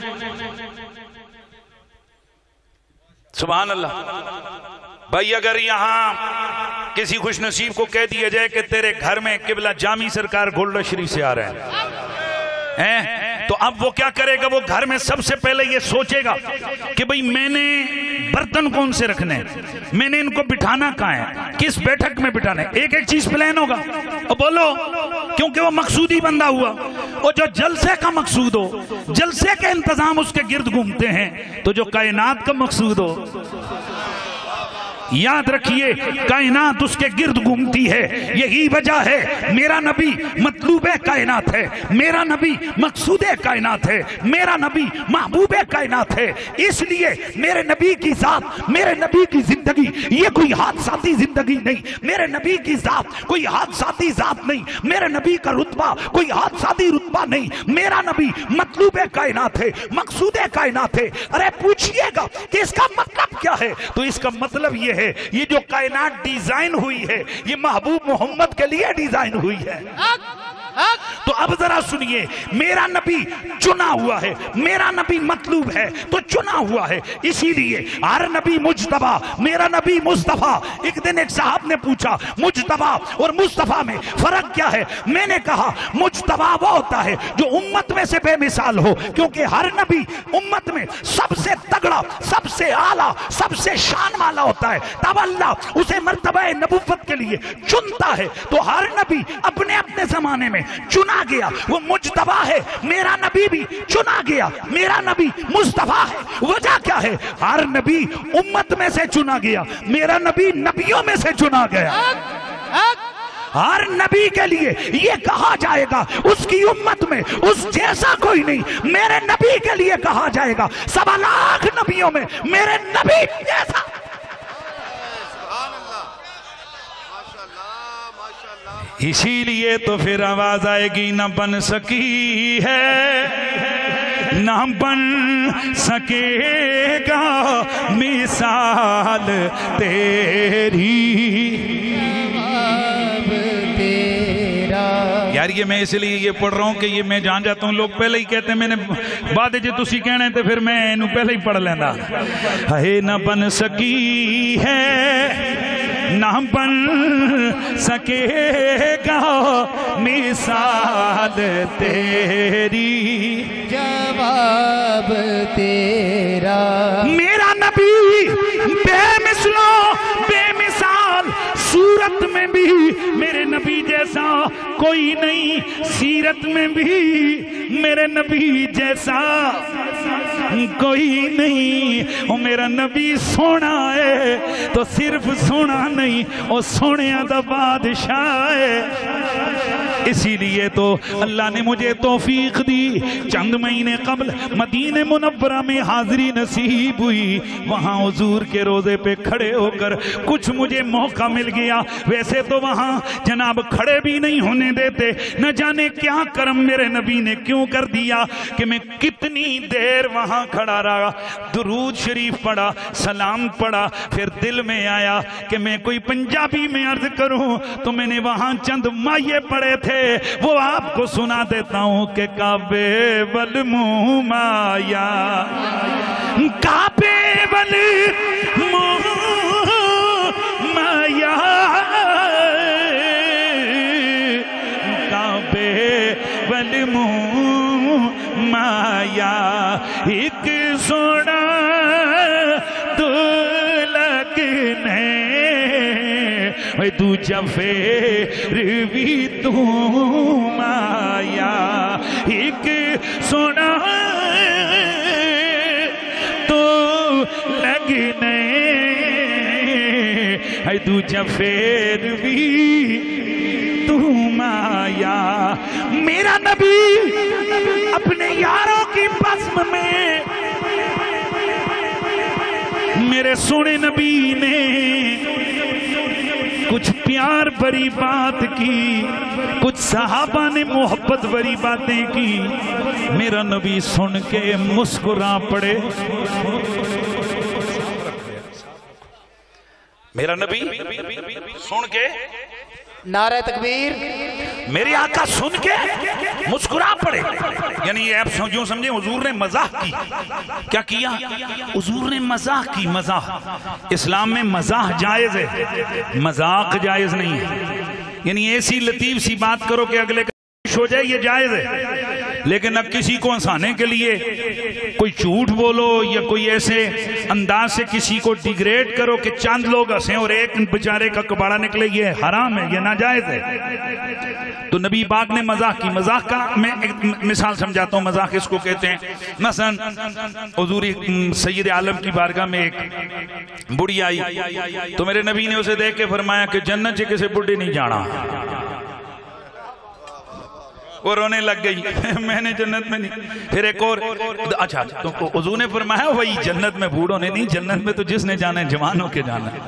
سبحان اللہ بھائی اگر یہاں کسی خوش نصیب کو کہہ دیا جائے کہ تیرے گھر میں قبلہ جامی سرکار گولڈا شریف سے آ رہے ہیں تو اب وہ کیا کرے گا وہ گھر میں سب سے پہلے یہ سوچے گا کہ بھئی میں نے برتن کون سے رکھنے میں نے ان کو بٹھانا کہاں ہے کس بیٹھک میں بٹھانا ہے ایک چیز پلان ہوگا اور بولو کیونکہ وہ مقصودی بندہ ہوا اور جو جلسے کا مقصود ہو جلسے کے انتظام اس کے گرد گھومتے ہیں تو جو کائنات کا مقصود ہو یاد رکھیے کائنات اس کے گرد گھومتی ہے یہی وجہ ہے میرا نبی مطلوب کائنات ہے میرا نبی مقصود کائنات ہے میرا نبی محبوب کائنات ہے اس لیے میرے نبی کی ذات میرے نبی کی زندگی یہ کوئی حادثاتی زندگی نہیں میرے نبی کی ذات کوئی حادثاتی ذات نہیں میرے نبی کا رتبہ کوئی حادثاتی رتبہ نہیں میرا نبی مطلوب کائنات ہے مقصود کائنات ہے ارے پوچھئے گا کہ اس کا مطلب کیا ہے تو اس کا مطلب یہ ہے یہ جو کائنات ڈیزائن ہوئی ہے یہ محبوب محمد کے لیے ڈیزائن ہوئی ہے تو اب ذرا سنیے میرا نبی چنا ہوا ہے میرا نبی مطلوب ہے تو چنا ہوا ہے اسی لیے ہر نبی مجتبی میرا نبی مصطفیٰ ایک دن ایک صاحب نے پوچھا مجتبی اور مصطفیٰ میں فرق کیا ہے میں نے کہا مجتبی وہ ہوتا ہے جو امت میں سے بے مثال ہو کیونکہ ہر نبی امت میں سب سے تگڑا سب سے اعلیٰ سب سے شان والا ہوتا ہے تب اللہ اسے مرتبہ نبوت کے لیے چنتا ہے تو ہر نبی اپنے اپنے زمانے میں چنا گیا وہ مجتبی ہے میرا نبی بھی چنا گیا میرا نبی مصطفیٰ ہے وجہ کیا ہے ہر نبی امت میں سے چنا گیا میرا نبی نبیوں میں سے چنا گیا ہر نبی کے لیے یہ کہا جائے گا اس کی امت میں اس جیسا کوئی نہیں میرے نبی کے لیے کہا جائے گا 1.25 لاکھ نبیوں میں میرے نبی جیسا اسی لیے تو پھر آواز آئے گی نہ بن سکی ہے نہ بن سکے گا مثال تیری یار یہ میں اس لیے یہ پڑھ رہا ہوں کہ یہ میں جان جاتا ہوں لوگ پہلے ہی کہتے ہیں میں نے بعد جی تسی کہنے تھے پھر میں انہوں پہلے ہی پڑھ لینا ہے نہ بن سکی ہے نہ بن سکے گا مثال تیری جواب تیرا میرا نبی بے مثلوں بے مثال صورت میں بھی میرے نبی جیسا کوئی نہیں سیرت میں بھی میرے نبی جیسا کوئی نہیں وہ میرا نبی سونا ہے تو صرف سونا نہیں وہ سونیا دا بادشاہ ہے اسی لیے تو اللہ نے مجھے توفیق دی، چند مہینے قبل مدینہ منورہ میں حاضری نصیب ہوئی، وہاں حضور کے روزے پہ کھڑے ہو کر کچھ مجھے موقع مل گیا۔ ویسے تو وہاں جناب کھڑے بھی نہیں ہونے دیتے، نہ جانے کیا کرم میرے نبی نے کیوں کر دیا کہ میں کتنی دیر وہاں کھڑا رہا، درود شریف پڑھا، سلام پڑھا، پھر دل میں آیا کہ میں کوئی پنجابی میں عرض کروں تو میں نے وہاں چند مائے پڑے تھے، وہ آپ کو سنا دیتا ہوں کہ کعبے والمنہ مایا، کعبے والمنہ مایا، کعبے والمنہ مایا، ایک سوڑا تو لگنے دوجا پھر بھی تو مایا، ایک سونا تو لگنے دوجا پھر بھی تو مایا۔ میرا نبی اپنے یاروں کی بزم میں، میرے سونے نبی نے کچھ پیار بری بات کی، کچھ صحابہ نے محبت بری باتیں کی، میرا نبی سن کے مسکرا پڑے، میرا نبی سن کے نعرہ تکبیر، میری آقا سن کے مسکرا پڑے، یعنی آپ یوں سمجھیں حضور نے مزاح کی، کیا کیا؟ حضور نے مزاح کی، مزاح، اسلام میں مزاح جائز ہے، مذاق جائز نہیں ہے، یعنی ایسی لطیف سی بات کرو کہ اگلے کا خوش ہو جائے، یہ جائز ہے، لیکن اب کسی کو ہنسانے کے لیے کوئی جھوٹ بولو یا کوئی ایسے انداز سے کسی کو ڈیگریڈ کرو کہ چند لوگ ہنسیں اور ایک بیچارے کا کباڑا نکلے، یہ حرام ہے، یہ ناجائز ہے۔ تو نبی پاک نے مزاح کی، مزاح کا میں ایک مثال سمجھاتا ہوں، مزاح کس کو کہتے ہیں۔ مثلا حضور سید عالم کی بارگاہ میں ایک بڑی آئی تو میرے نبی نے اسے دیکھ کے فرمایا کہ جنت سے کسی بڑی نہیں جانا، وہ رونے لگ گئی، میں نے جنت میں نہیں۔ پھر ایک اور، اچھا تو حضور نے فرمایا وہی جنت میں بوڑھوں نے نہیں، جنت میں تو جس نے جانا ہے جوانوں کے جانا ہے۔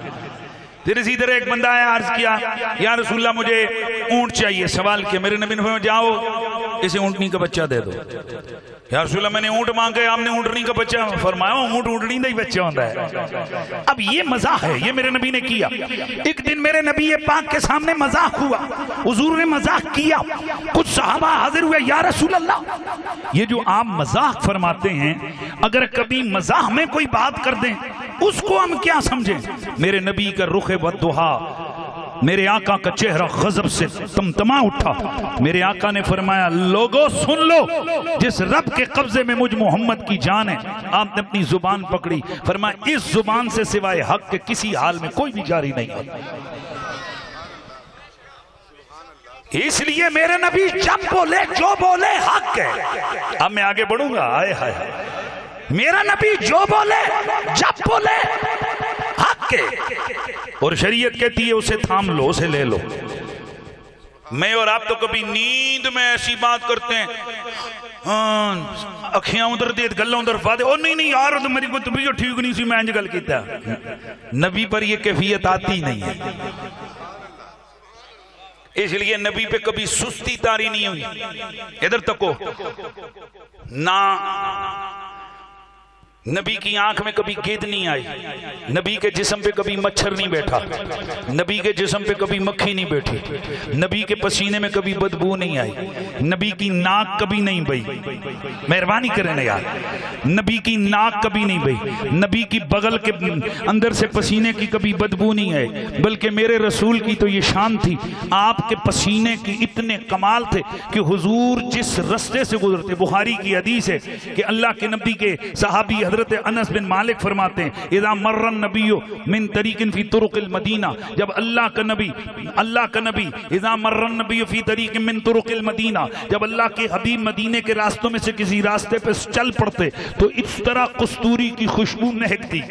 پھر اسی طرح ایک بندہ آیا، عرض کیا یا رسول اللہ مجھے اونٹ چاہیے، سوال کیا، میرے نبی نے فرمایا جاؤ اسے اونٹنی کا بچہ دے دو۔ یا رسول اللہ میں نے اونٹ مانگے، آپ نے اونٹنی کا بچہ، فرمایا اونٹ اونٹنی دا ہی بچہ ہوتا ہے۔ اب یہ مزاح ہے، یہ میرے نبی نے کیا۔ ایک دن میرے نبی پاک کے سامنے مزاح ہوا، حضور نے مزاح کیا، کچھ صحابہ حاضر ہوئے، یا رسول اللہ یہ جو آپ مزاح فرماتے ہیں اگر کبھی مزاح میں کوئی بات کر دیں اس کو ہم کیا سمجھیں؟ میرے نبی کا رخ والضحا، میرے آقا کا چہرہ غضب سے تمتما اٹھا، میرے آقا نے فرمایا لوگو سن لو، جس رب کے قبضے میں مجھ محمد کی جان ہے۔ آپ نے اپنی زبان پکڑی، فرمایا اس زبان سے سوائے حق کے کسی حال میں کوئی بھی جاری نہیں ہوتا۔ اس لیے میرے نبی جب بولے جو بولے حق ہے۔ اب میں آگے بڑھوں گا، آئے ہائے میرا نبی جو بولے جب بولے حق ہے، اور شریعت کہتی ہے اسے تھام لو، اسے لے لو۔ میں اور آپ تو کبھی نیند میں ایسی بات کرتے ہیں، اکھیاں ادھر دیت گلہ ادھر فادے، اور نہیں یار میری کو طبیعت ٹھیک نہیں سی میں انج گل کیتا۔ نبی پر یہ کیفیت آتی نہیں ہے، اس لیے نبی پہ کبھی سستی تاری نہیں ہوئی۔ ادھر تکو نہ نبی کی آنکھ میں کبھی گید نہیں آئی، نبی کے جسم پہ کبھی مچھر نہیں بیٹھا، نبی کے جسم پہ کبھی مکھی نہیں بیٹھی، نبی کے پسینے میں کبھی بدبو نہیں آئی، نبی کی ناک کبھی نہیں بئی، مہربانی کریں نا یار، نبی کی ناک کبھی نہیں بئی، نبی کی بغل کے اندر سے پسینے کی کبھی بدبو نہیں آئی، بلکہ میرے رسول کی تو یہ شان تھی، آپ کے پسینے کی اتنے کمال تھے کہ حضور جس رستے سے گزرتے، بخاری کی حدیث ہے کہ اللہ کے نبی کے صحابی حضرت انس بن مالک فرماتے ہیں اذا مر النبی من طریق فی طرق المدینہ، جب اللہ کا نبی اذا مر النبی فی طریق من طرق المدینہ، جب اللہ کے حبیب مدینے کے راستوں میں سے کسی راستے پہ چل پڑتے تو اس طرح قستوری کی خوشبو مہکتی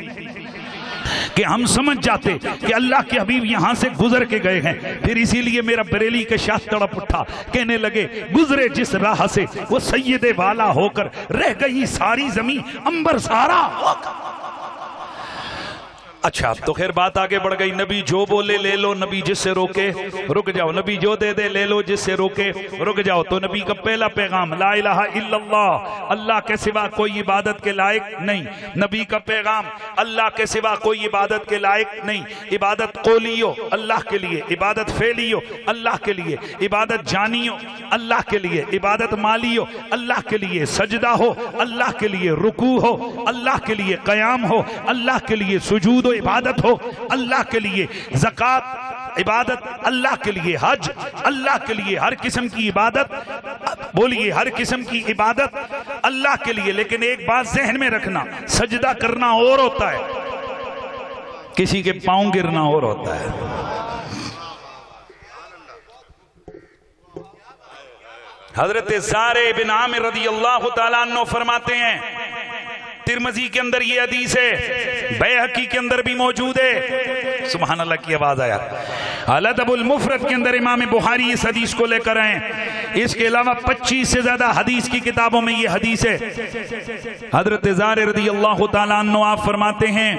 کہ ہم سمجھ جاتے کہ اللہ کے حبیب یہاں سے گزر کے گئے ہیں. پھر اسی لیے میرا بریلی کے شاہ تڑپ اٹھا, کہنے لگے گزرے جس راہ سے وہ سید والا ہو کر, رہ گئی ساری زمین امبر سارا ہو کر. اچھا تو خیر بات آگے بڑھ گئی. نبی جو بولے لے لو, نبی جس سے روکے رک جاؤ. نبی جو دے دے لے لو, جس سے روکے رک جاؤ. تو نبی کا پہلا پیغام لا الہ الا اللہ, اللہ کے سوا کوئی عبادت کے لائق نہیں. نبی کا پیغام اللہ کے سوا کوئی عبادت کے لائق نہیں. عبادت قولی ہو اللہ کے لیے, عبادت فعلی ہو اللہ کے لیے, عبادت جانی ہو اللہ کے لیے, عبادت مالی ہو اللہ کے لیے, سجدہ ہو اللہ کے لیے, رکوع ہو اللہ کے لیے, قیام ہو اللہ کے لیے, سجود و عبادت ہو اللہ کے لیے, زکوٰۃ عبادت اللہ کے لیے, حج اللہ کے لیے, ہر قسم کی عبادت, بولیے ہر قسم کی عبادت اللہ کے لیے. لیکن ایک بات ذہن میں رکھنا, سجدہ کرنا اور ہوتا ہے, کسی کے پاؤں گرنا اور ہوتا ہے. حضرت زارع بن عامر رضی اللہ تعالیٰ عنہ فرماتے ہیں, ترمذی کے اندر یہ حدیث ہے, بیہقی کے اندر بھی موجود ہے. سبحان اللہ کی آواز آیا. الادب المفرد کے اندر امام بخاری اس حدیث کو لے کر آئے. اس کے علاوہ 25 سے زیادہ حدیث کی کتابوں میں یہ حدیث ہے. حضرت زارع رضی اللہ تعالیٰ عنہ آپ فرماتے ہیں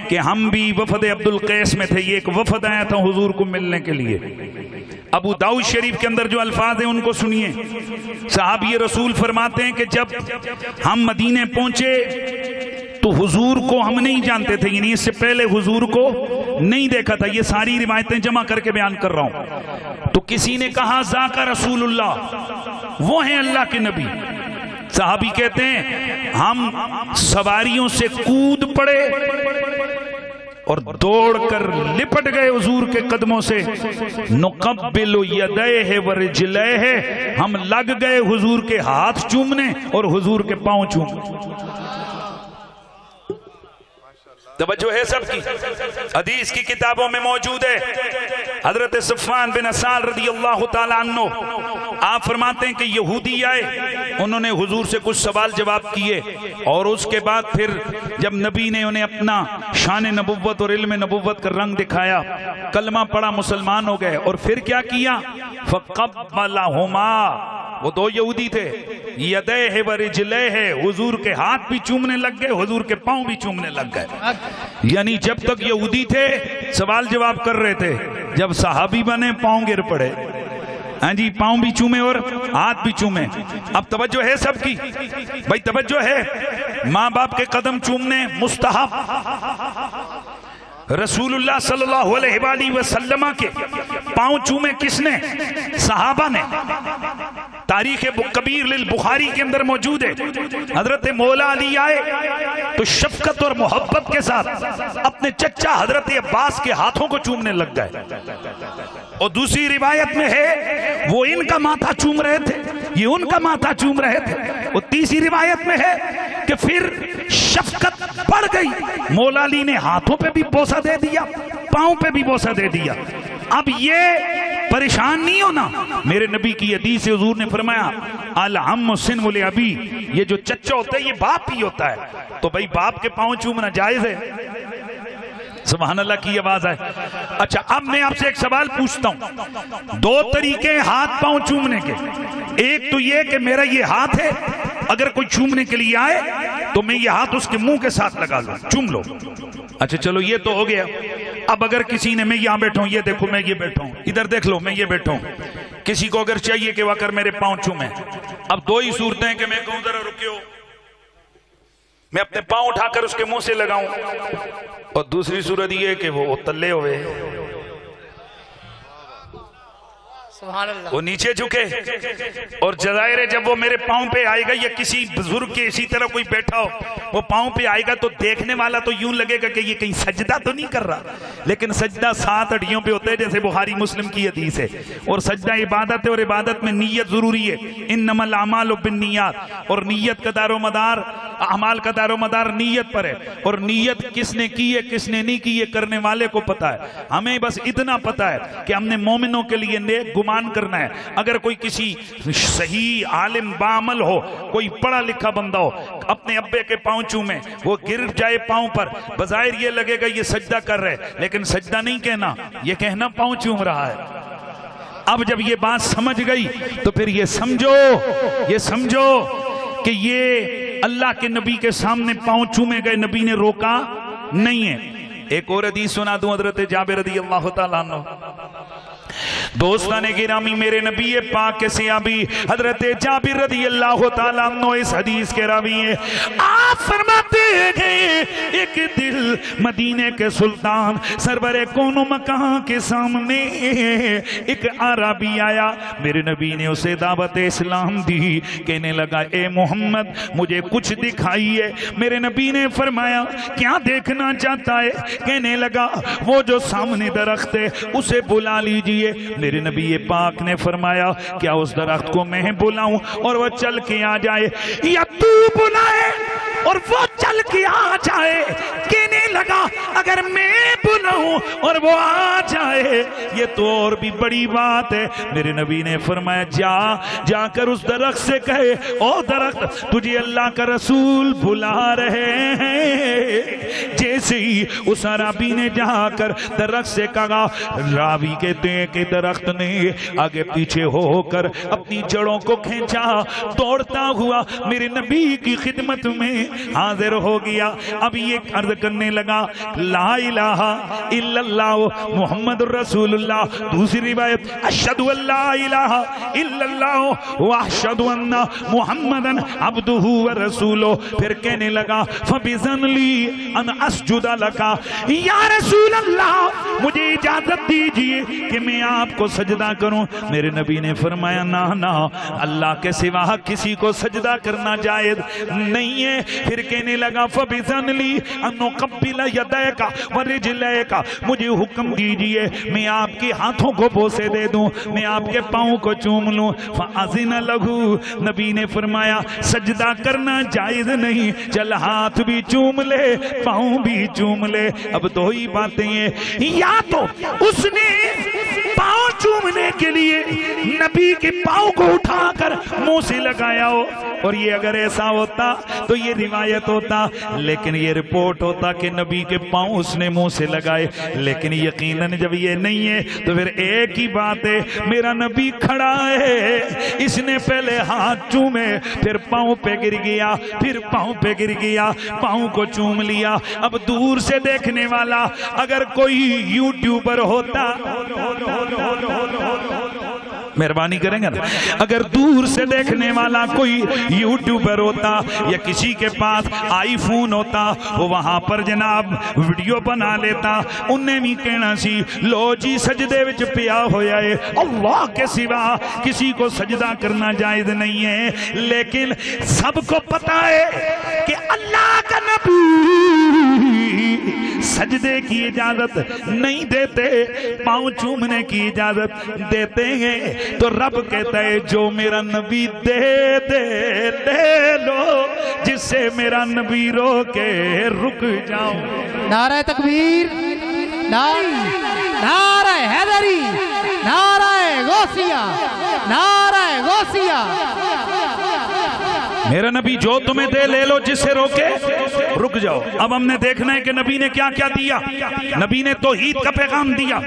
کہ ہم بھی وفد عبد القیس میں تھے. یہ ایک وفد آیا تھا حضور کو ملنے کے لیے. ابو داؤد شریف کے اندر جو الفاظ ہیں ان کو سنیے. صحابی رسول فرماتے ہیں کہ جب ہم مدینے پہنچے تو حضور کو ہم نہیں جانتے تھے, یعنی اس سے پہلے حضور کو نہیں دیکھا تھا. یہ ساری روایتیں جمع کر کے بیان کر رہا ہوں. تو کسی نے کہا ذاک رسول اللہ, وہ ہیں اللہ کے نبی. صحابی کہتے ہیں ہم سواریوں سے کود پڑے اور دوڑ کر لپٹ گئے حضور کے قدموں سے. نقبل یدیہ ورجلیہ, ہم لگ گئے حضور کے ہاتھ چومنے اور حضور کے پاؤں چومنے. توجہ ہے سب کی, حدیث کی کتابوں میں موجود ہے. حضرت صفوان بن اسال رضی اللہ تعالیٰ عنہ آپ فرماتے ہیں کہ یہودی آئے, انہوں نے حضور سے کچھ سوال جواب کیے, اور اس کے بعد پھر جب نبی نے انہیں اپنا شان نبوت اور علم نبوت کا رنگ دکھایا, کلمہ پڑھا, مسلمان ہو گئے. اور پھر کیا کیا, فقبلہما, وہ دو یہودی تھے, یدیہ ورجلیہ, حضور کے ہاتھ بھی چومنے لگ گئے, حضور کے پاؤں بھی چومنے لگ گئے. یعنی جب تک یہودی تھے سوال جواب کر رہے تھے, جب صحابی بنے پاؤں گر پڑے. ہاں جی, پاؤں بھی چومے اور ہاتھ بھی چومے. اب توجہ ہے سب کی بھائی, توجہ ہے. ماں باپ کے قدم چومنے مستحب. رسول اللہ صلی اللہ علیہ وآلہ وسلم کے پاؤں چومے کس نے؟ صحابہ نے. تاریخ کبیر للبخاری کے اندر موجود ہے. حضرت مولا علی آئے تو شفقت اور محبت کے ساتھ اپنے چچا حضرت عباس کے ہاتھوں کو چومنے لگ گئے. اور دوسری روایت میں ہے وہ ان کا ماتھا چوم رہے تھے, یہ ان کا ماتھا چوم رہے تھے. اور تیسری روایت میں ہے کہ پھر شفقت بڑھ گئی, مولا علی نے ہاتھوں پہ بھی بوسہ دے دیا, پاؤں پہ بھی بوسہ دے دیا. اب یہ پریشان نہیں ہونا, میرے نبی کی حدیث سے حضور نے فرمایا العم سنم لابی, یہ جو چچا ہوتا ہے یہ باپ ہی ہوتا ہے. تو بھائی باپ کے پاؤں چومنا جائز ہے. سبحان اللہ کی آواز ہے. اچھا اب میں آپ سے ایک سوال پوچھتا ہوں, دو طریقے ہاتھ پاؤں چومنے کے. ایک تو یہ کہ میرا یہ ہاتھ ہے, اگر کوئی چومنے کے لیے آئے تو میں یہ ہاتھ اس کے منہ کے ساتھ لگا لوں, چوم لو. اچھا چلو یہ تو ہو گیا. اب اگر کسی نے, میں یہاں بیٹھا ہوں, یہ دیکھو میں یہ بیٹھا ہوں, ادھر دیکھ لو میں یہ بیٹھا ہوں, کسی کو اگر چاہیے کہ وہ اگر میرے پاؤں چومیں, اب دو ہی صورتیں کہ میں کہوں ذرا رکیو, میں اپنے پاؤں اٹھا کر اس کے منہ سے لگاؤں, اور دوسری صورت یہ کہ وہ تلے ہوئے, سبحان اللہ, وہ نیچے جھکے. اور جزائر جب وہ میرے پاؤں پہ آئے گا یا کسی بزرگ کے اسی طرح کوئی بیٹھا ہو وہ پاؤں پہ آئے گا تو دیکھنے والا تو یوں لگے گا کہ یہ کہیں سجدہ تو نہیں کر رہا, لیکن سجدہ 7 ہڈیوں پہ ہوتا ہے جیسے بخاری مسلم کی حدیث ہے. اور سجدہ عبادت ہے, اور عبادت میں نیت ضروری ہے. انما الاعمال بالنیات, اور نیت کا دار و مدار, اعمال کا دار و مدار نیت پر ہے. اور نیت کس نے کی ہے کس نے نہیں کی ہے کرنے والے کو پتا ہے. ہمیں بس اتنا پتا ہے کہ ہم نے مومنوں کے لیے نیک گمان کرنا ہے. اگر کوئی کسی صحیح عالم بعمل ہو, کوئی پڑھا لکھا بندہ ہو, اپنے ابے کے پاؤں چومے, وہ گر جائے پاؤں پر, بظاہر یہ لگے گا یہ سجدہ کر رہے, لیکن سجدہ نہیں کہنا, یہ کہنا پاؤں چوم رہا ہے. اب جب یہ بات سمجھ گئی تو پھر یہ سمجھو کہ یہ اللہ کے نبی کے سامنے پاؤں چومے گئے, نبی نے روکا نہیں ہے. ایک اور حدیث سنا دوں حضرت جابر رضی اللہ تعالیٰ عنہ. دوستان گرامی, میرے نبی پاک کے صحابی حضرت جابر رضی اللہ تعالیٰ عنہ اس حدیث کے راوی ہیں. آپ فرماتے ہیں ایک دل مدینے کے سلطان سرور کون و مکان کے سامنے ایک عربی آیا, میرے نبی نے اسے دعوت اسلام دی. کہنے لگا اے محمد مجھے کچھ دکھائیے. میرے نبی نے فرمایا کیا دیکھنا چاہتا ہے؟ کہنے لگا وہ جو سامنے درخت ہے اسے بلا لیجئے. میرے نبی پاک نے فرمایا کیا اس درخت کو میں بلاؤں اور وہ چل کے آ جائے, یا تو بلائے اور وہ چل کے آ جائے؟ کہنے لگا اگر میں بلاؤں اور وہ آ جائے یہ تو اور بھی بڑی بات ہے. میرے نبی نے فرمایا جا کر اس درخت سے کہے او درخت تجھے اللہ کا رسول بلا رہے ہیں. جیسے ہی اس عربی نے جا کر درخت سے کہا, راوی کہتے ہیں کہ درخت نے آگے پیچھے ہو کر اپنی جڑوں کو کھینچا, دوڑتا ہوا میرے نبی کی خدمت میں حاضر ہو گیا. اب یہ عرض کرنے لگا لا الہ الا اللہ محمد الرسول اللہ. دوسری روایت اشہد ان لا الہ الا اللہ واشہد ان محمدن عبدہ ورسولہ. پھر کہنے لگا فبزن لی ان اسجد لکا, یا رسول اللہ مجھے اجازت دیجئے کہ میں آپ کو سجدہ کروں. میرے نبی نے فرمایا نہ, اللہ کے سوا کسی کو سجدہ کرنا جائز نہیں ہے. پھر کہنے لگا فبزن لی ان اقبل یدیک ورجلیک, مجھے حکم دیجئے میں آپ کے ہاتھوں کو بوسے دے دوں, میں آپ کے پاؤں کو چوم لوں. فاذن لہو, نبی نے فرمایا سجدہ کرنا جائز نہیں, چل ہاتھ بھی چوم لے پاؤں بھی چوم لے. اب دو ہی باتیں ہیں, یا تو اس نے پاؤں چومنے کے لیے نبی کے پاؤں کو اٹھا کر منہ سے لگایا ہو, اور یہ اگر ایسا ہوتا تو یہ روایت ہوتا, لیکن یہ رپورٹ ہوتا کہ نبی کے پاؤں اس نے منہ سے لگائے. لیکن یقیناً جب یہ نہیں ہے تو پھر ایک ہی بات ہے, میرا نبی کھڑا ہے, اس نے پہلے ہاتھ چومے پھر پاؤں پہ گر گیا, پھر پاؤں پہ گر گیا, پاؤں کو چوم لیا. اب دور سے دیکھنے والا اگر کوئی یوٹیوبر ہوتا, مہربانی کریں گے, اگر دور سے دیکھنے والا کوئی یوٹیوبر ہوتا یا کسی کے پاس آئی فون ہوتا, وہ وہاں پر جناب ویڈیو بنا لیتا. انہیں بھی کہنا سی لو جی سجدے وچ پیا ہویا ہے, اللہ کے سوا کسی کو سجدہ کرنا جائز نہیں ہے. لیکن سب کو پتا ہے کہ اللہ کا نبی سجدے کی اجازت نہیں دیتے, پاؤں چومنے کی اجازت دیتے ہیں. تو رب کہتا ہے جو میرا نبی دے لو, جس سے میرا نبی رو کے رک جاؤں. نعرہ تکبیر, نعرہ حیدری, نعرہ غوثیہ, نعرہ غوثیہ. میرا نبی جو تمہیں دے لے لو, جس سے روکے رک جاؤ. اب ہم نے دیکھنا ہے کہ نبی نے کیا کیا دیا. نبی نے توحید کا پیغام دیا,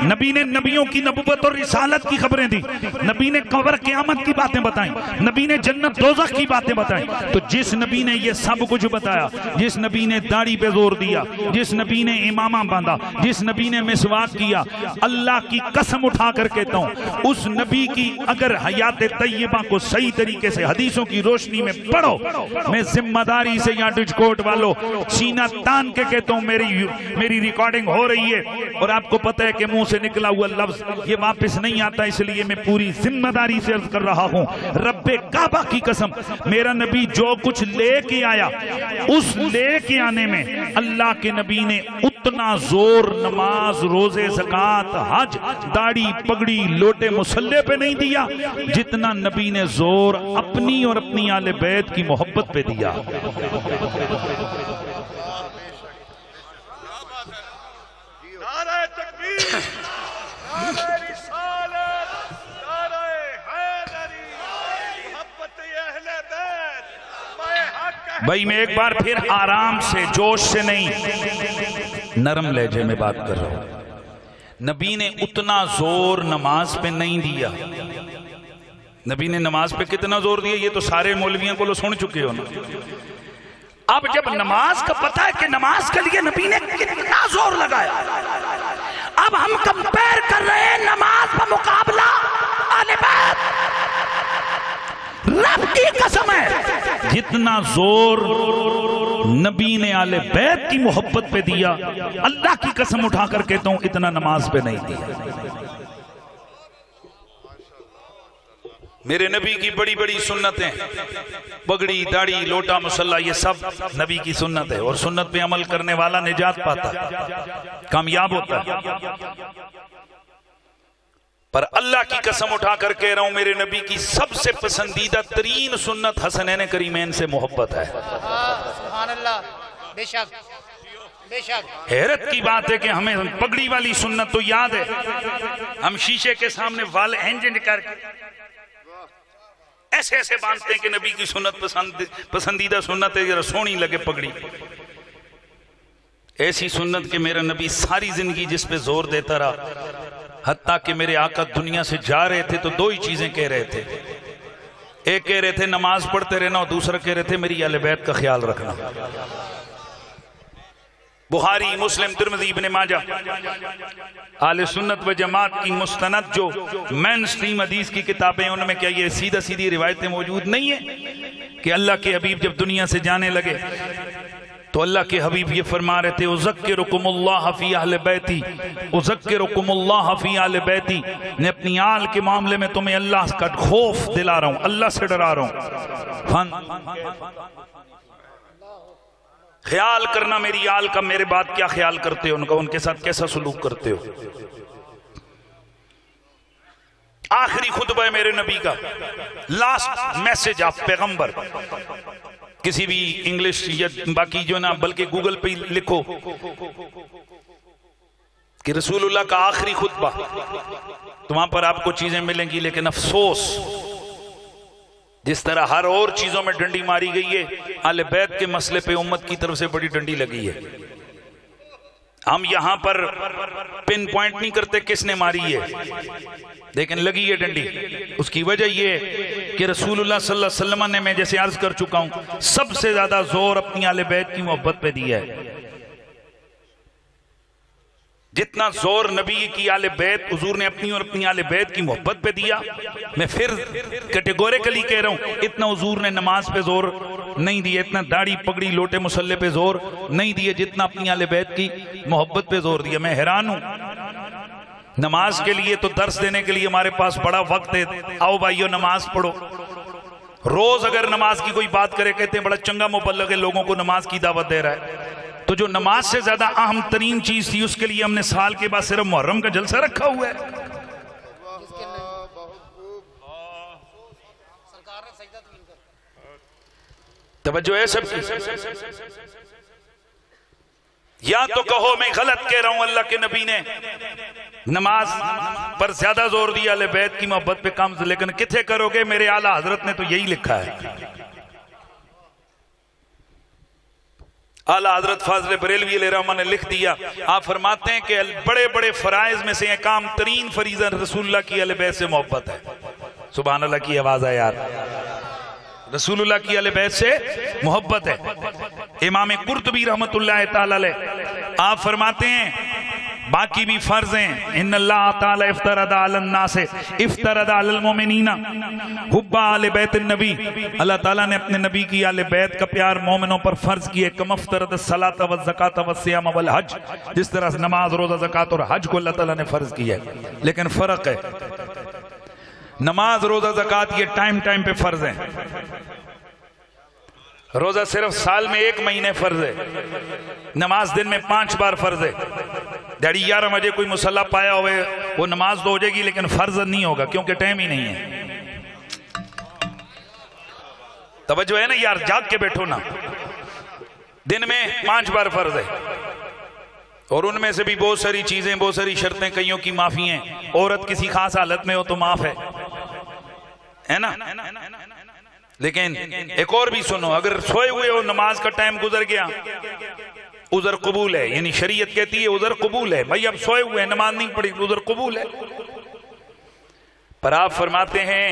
نبی نے نبیوں کی نبوت اور رسالت کی خبریں دی, نبی نے قبر قیامت کی باتیں بتائیں, نبی نے جنت دوزخ کی باتیں بتائیں. تو جس نبی نے یہ سب کچھ بتایا, جس نبی نے داڑھی پہ زور دیا, جس نبی نے امامہ باندھا, جس نبی نے مسواک کیا, اللہ کی قسم اٹھا کر کہتا ہوں اس نبی کی اگر حیات طیبہ کو صحیح طریقے سے حدیثوں کی روشنی میں پڑھو, میں ذمہ داری سے یہاں ڈچ کوٹ والو سینہ تان کے کہتا ہوں میری ریکارڈنگ ہو رہی ہے, اور آپ کو پتہ ہے کہ منہ سے نکلا ہوا لفظ یہ واپس نہیں آتا, اس لیے میں پوری ذمہ داری سے عرض کر رہا ہوں. رب کعبہ کی قسم, میرا نبی جو کچھ لے کے آیا, اس لے کے آنے میں اللہ کے نبی نے اتنا زور نماز, روزے, زکوٰۃ, حج, داڑھی, پگڑی, لوٹے, مصلے پہ نہیں دیا جتنا نبی نے زور اپنی اور اپنی آل بیت کی محبت پہ دیا. نعرہ تکبیر, نعرہ رسالت, بھائی میں ایک بار پھر آرام سے، جوش سے نہیں، نرم لہجے میں بات کر رہا ہوں. نبی نے اتنا زور نماز پہ نہیں دیا. نبی نے نماز پہ کتنا زور دیا یہ تو سارے مولویوں کو لو سن چکے ہو نا. اب جب نماز کا پتہ ہے کہ نماز کے لیے نبی نے کتنا زور لگایا، اب ہم کمپیر کر رہے ہیں نماز کا مقابلہ اہل بیت. رب کی قسم ہے جتنا زور نبی نے اہل بیت کی محبت پہ دیا، اللہ کی قسم اٹھا کر کہتا ہوں اتنا نماز پہ نہیں دیا. میرے نبی کی بڑی بڑی سنتیں، پگڑی، داڑھی، لوٹا، مصلی، یہ سب نبی کی سنت ہے، اور سنت پہ عمل کرنے والا نجات پاتا ہے، کامیاب ہوتا ہے. پر اللہ کی قسم اٹھا کر کہہ رہا ہوں میرے نبی کی سب سے پسندیدہ ترین سنت حسنین کریمین سے محبت ہے. سبحان اللہ. بے شک بے شک. حیرت کی بات ہے کہ ہمیں پگڑی والی سنت تو یاد ہے، ہم شیشے کے سامنے وال اینجنڈ کر کے ایسے ایسے باندھتے ہیں کہ نبی کی سنت پسندیدہ سنت ہے، ذرا سونی لگے پگڑی. ایسی سنت کہ میرا نبی ساری زندگی جس پہ زور دیتا رہا، حتیٰ کہ میرے آقا دنیا سے جا رہے تھے تو دو ہی چیزیں کہہ رہے تھے. ایک کہہ رہے تھے نماز پڑھتے رہنا، اور دوسرا کہہ رہے تھے میری اہل بیت کا خیال رکھنا. بخاری، مسلم، ترمذی، ابن ماجہ، اہل سنت و جماعت کی مستند جو مین سٹریم حدیث کی کتابیں، ان میں کیا یہ سیدھا سیدھی روایتیں موجود نہیں ہیں کہ اللہ کے حبیب جب دنیا سے جانے لگے تو اللہ کے حبیب یہ فرما رہے تھے اذکرکم اللہ فی اہل بیتی، اذکرکم اللہ فی اہل بیتی، میں اپنی آل کے معاملے میں تمہیں اللہ کا خوف دلا رہا ہوں، اللہ سے ڈرا رہا ہوں. خیال کرنا میری آل کا، میرے بعد کیا خیال کرتے ہو ان کا، ان کے ساتھ کیسا سلوک کرتے ہو. آخری خطبہ ہے میرے نبی کا، لاسٹ میسج آف پیغمبر. کسی بھی انگلش یا باقی جو نا، بلکہ گوگل پہ لکھو کہ رسول اللہ کا آخری خطبہ، تو وہاں پر آپ کو چیزیں ملیں گی. لیکن افسوس جس طرح ہر اور چیزوں میں ڈنڈی ماری گئی ہے، اہل بیت کے مسئلے پہ امت کی طرف سے بڑی ڈنڈی لگی ہے. ہم یہاں پر پن پوائنٹ نہیں کرتے کس نے ماری ہے، لیکن لگی ہے ڈنڈی. اس کی وجہ یہ کہ رسول اللہ صلی اللہ علیہ وسلم نے، میں جیسے عرض کر چکا ہوں، سب سے زیادہ زور اپنی اہل بیت کی محبت پہ دیا ہے. جتنا زور نبی کی اہل بیت، حضور نے اپنی اور اپنی اہل بیت کی محبت پہ دیا، میں پھر کیٹیگوریکلی کہہ رہا ہوں، اتنا حضور نے نماز پہ زور نہیں دیا، اتنا داڑھی، پگڑی، لوٹے، مصلے پہ زور نہیں دیا جتنا اپنی اہل بیت کی محبت پہ زور دیا. میں حیران ہوں، نماز کے لیے تو درس دینے کے لیے ہمارے پاس بڑا وقت ہے، آؤ بھائیو نماز پڑھو. روز اگر نماز کی کوئی بات کرے کہتے ہیں بڑا چنگا مبلغ ہے، لوگوں کو نماز کی دعوت دے رہا ہے. تو جو نماز سے زیادہ اہم ترین چیز تھی، اس کے لیے ہم نے سال کے بعد صرف محرم کا جلسہ رکھا ہوا ہے. توجہ ہے سب کی؟ یا تو کہو میں غلط کہہ رہا ہوں، اللہ کے نبی نے نماز پر زیادہ زور دیا، اہل بیت کی محبت پہ کم، لیکن کتھے کرو گے؟ میرے اعلیٰ حضرت نے تو یہی لکھا ہے. اعلیٰ حضرت فاضل بریلوی علیہ الرحمہ نے لکھ دیا، آپ فرماتے ہیں کہ بڑے بڑے فرائض میں سے ایک عام ترین فریضہ رسول اللہ کی اہل بیت سے محبت ہے. سبحان اللہ کی آواز ہے یار. رسول اللہ کی اہل بیت سے محبت ہے. امام قرطبی رحمت اللہ تعالی علیہ آپ فرماتے ہیں باقی بھی فرض ہیں. ان اللہ تعالی افترض علی الناس افترض علی المؤمنین حب اہل بیت النبی، اللہ تعالیٰ نے اپنے نبی کی اہل بیت کا پیار مومنوں پر فرض کیے. کما افترض الصلاۃ والزکاۃ والصیام والحج، جس طرح نماز، روزہ، زکاۃ اور حج کو اللہ تعالیٰ نے فرض کیا ہے. لیکن فرق ہے، نماز، روزہ، زکاۃ یہ ٹائم ٹائم پہ فرض ہیں. روزہ صرف سال میں 1 مہینے فرض ہے. نماز دن میں 5 بار فرض ہے. ڈیڈی 11 بجے کوئی مصلی پایا ہوئے وہ نماز تو ہو جائے گی لیکن فرض نہیں ہوگا کیونکہ ٹائم ہی نہیں ہے. توجہ ہے نا یار، جاگ کے بیٹھو نا. دن میں 5 بار فرض ہے، اور ان میں سے بھی بہت ساری چیزیں، بہت ساری شرطیں کئیوں کی معافی ہیں. عورت کسی خاص حالت میں ہو تو معاف ہے نا. لیکن ایک اور بھی سنو، اگر سوئے ہوئے ہو نماز کا ٹائم گزر گیا، عذر قبول ہے، یعنی شریعت کہتی ہے عذر قبول ہے، بھائی اب سوئے ہوئے ہیں نماز نہیں پڑھی، عذر قبول ہے۔ پر آپ فرماتے ہیں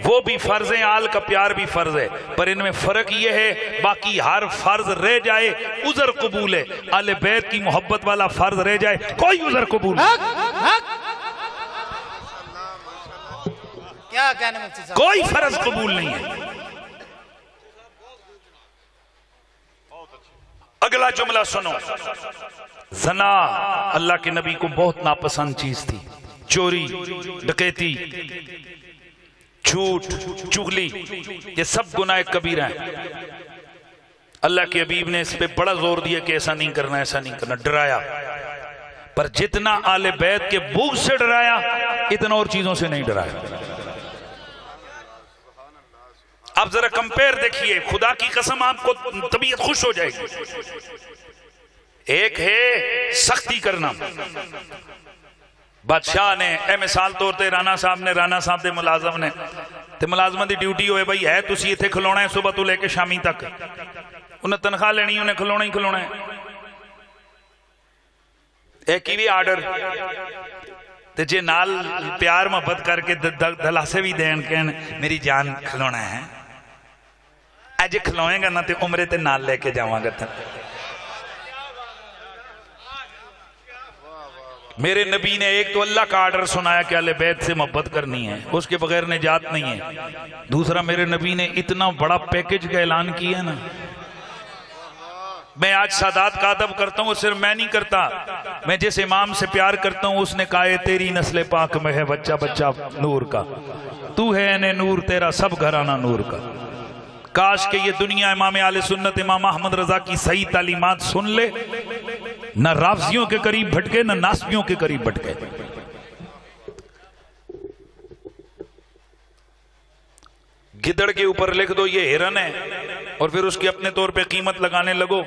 وہ بھی فرض ہے، آل کا پیار بھی فرض ہے، پر ان میں فرق یہ ہے باقی ہر فرض رہ جائے عذر قبول ہے، آل بیت کی محبت والا فرض رہ جائے کوئی عذر قبول نہیں، کیا کہنے مفتی صاحب، کوئی فرض قبول نہیں ہے۔ اگلا جملہ سنو، زنا اللہ کے نبی کو بہت ناپسند چیز تھی، چوری، ڈکیتی، جھوٹ، چغلی، یہ سب گناہ کبیرہ ہیں۔ اللہ کے حبیب نے اس پہ بڑا زور دیا کہ ایسا نہیں کرنا، ایسا نہیں کرنا، ڈرایا، پر جتنا آل بیت کے بغض سے ڈرایا اتنا اور چیزوں سے نہیں ڈرایا۔ آپ ذرا کمپیر دیکھیے، خدا کی قسم آپ کو طبیعت خوش ہو جائے گی۔ ایک ہے سختی کرنا، بادشاہ نے اے مثال طور تے رانا صاحب دے ملازم نے تے ملازمت دی ڈیوٹی ہوئے بھائی ہے تسی ایتھے کھلونا ہے صبح تو لے کے شامی تک، انہیں تنخواہ لینی، انہیں کھلونا ہی کھلونا ہے۔ ایک ہی بھی آرڈر تے جے نال پیار محبت کر کے دلاسے بھی دین کہن میری جان کھلونا ہے، اجے کھلوئیں گا نا تے عمرے تے نال لے کے جاواں گا۔ میرے نبی نے ایک تو اللہ کا آرڈر سنایا کہ اہل بیت سے محبت کرنی ہے، اس کے بغیر نجات نہیں ہے۔ دوسرا میرے نبی نے اتنا بڑا پیکج کا اعلان کیا نا، میں آج سادات کا ادب کرتا ہوں، صرف میں نہیں کرتا، میں جس امام سے پیار کرتا ہوں اس نے کہا ہے تیری نسل پاک میں ہے بچہ بچہ نور کا، تو ہے اے نور تیرا سب گھرانہ نور کا۔ کاش کہ یہ دنیا امام اہل سنت امام احمد رضا کی صحیح تعلیمات سن لے، نہ رافضیوں کے قریب بھٹکے نہ ناسبیوں کے قریب بھٹکے۔ گدڑ کے اوپر لکھ دو یہ ہرن ہے اور پھر اس کی اپنے طور پہ قیمت لگانے لگو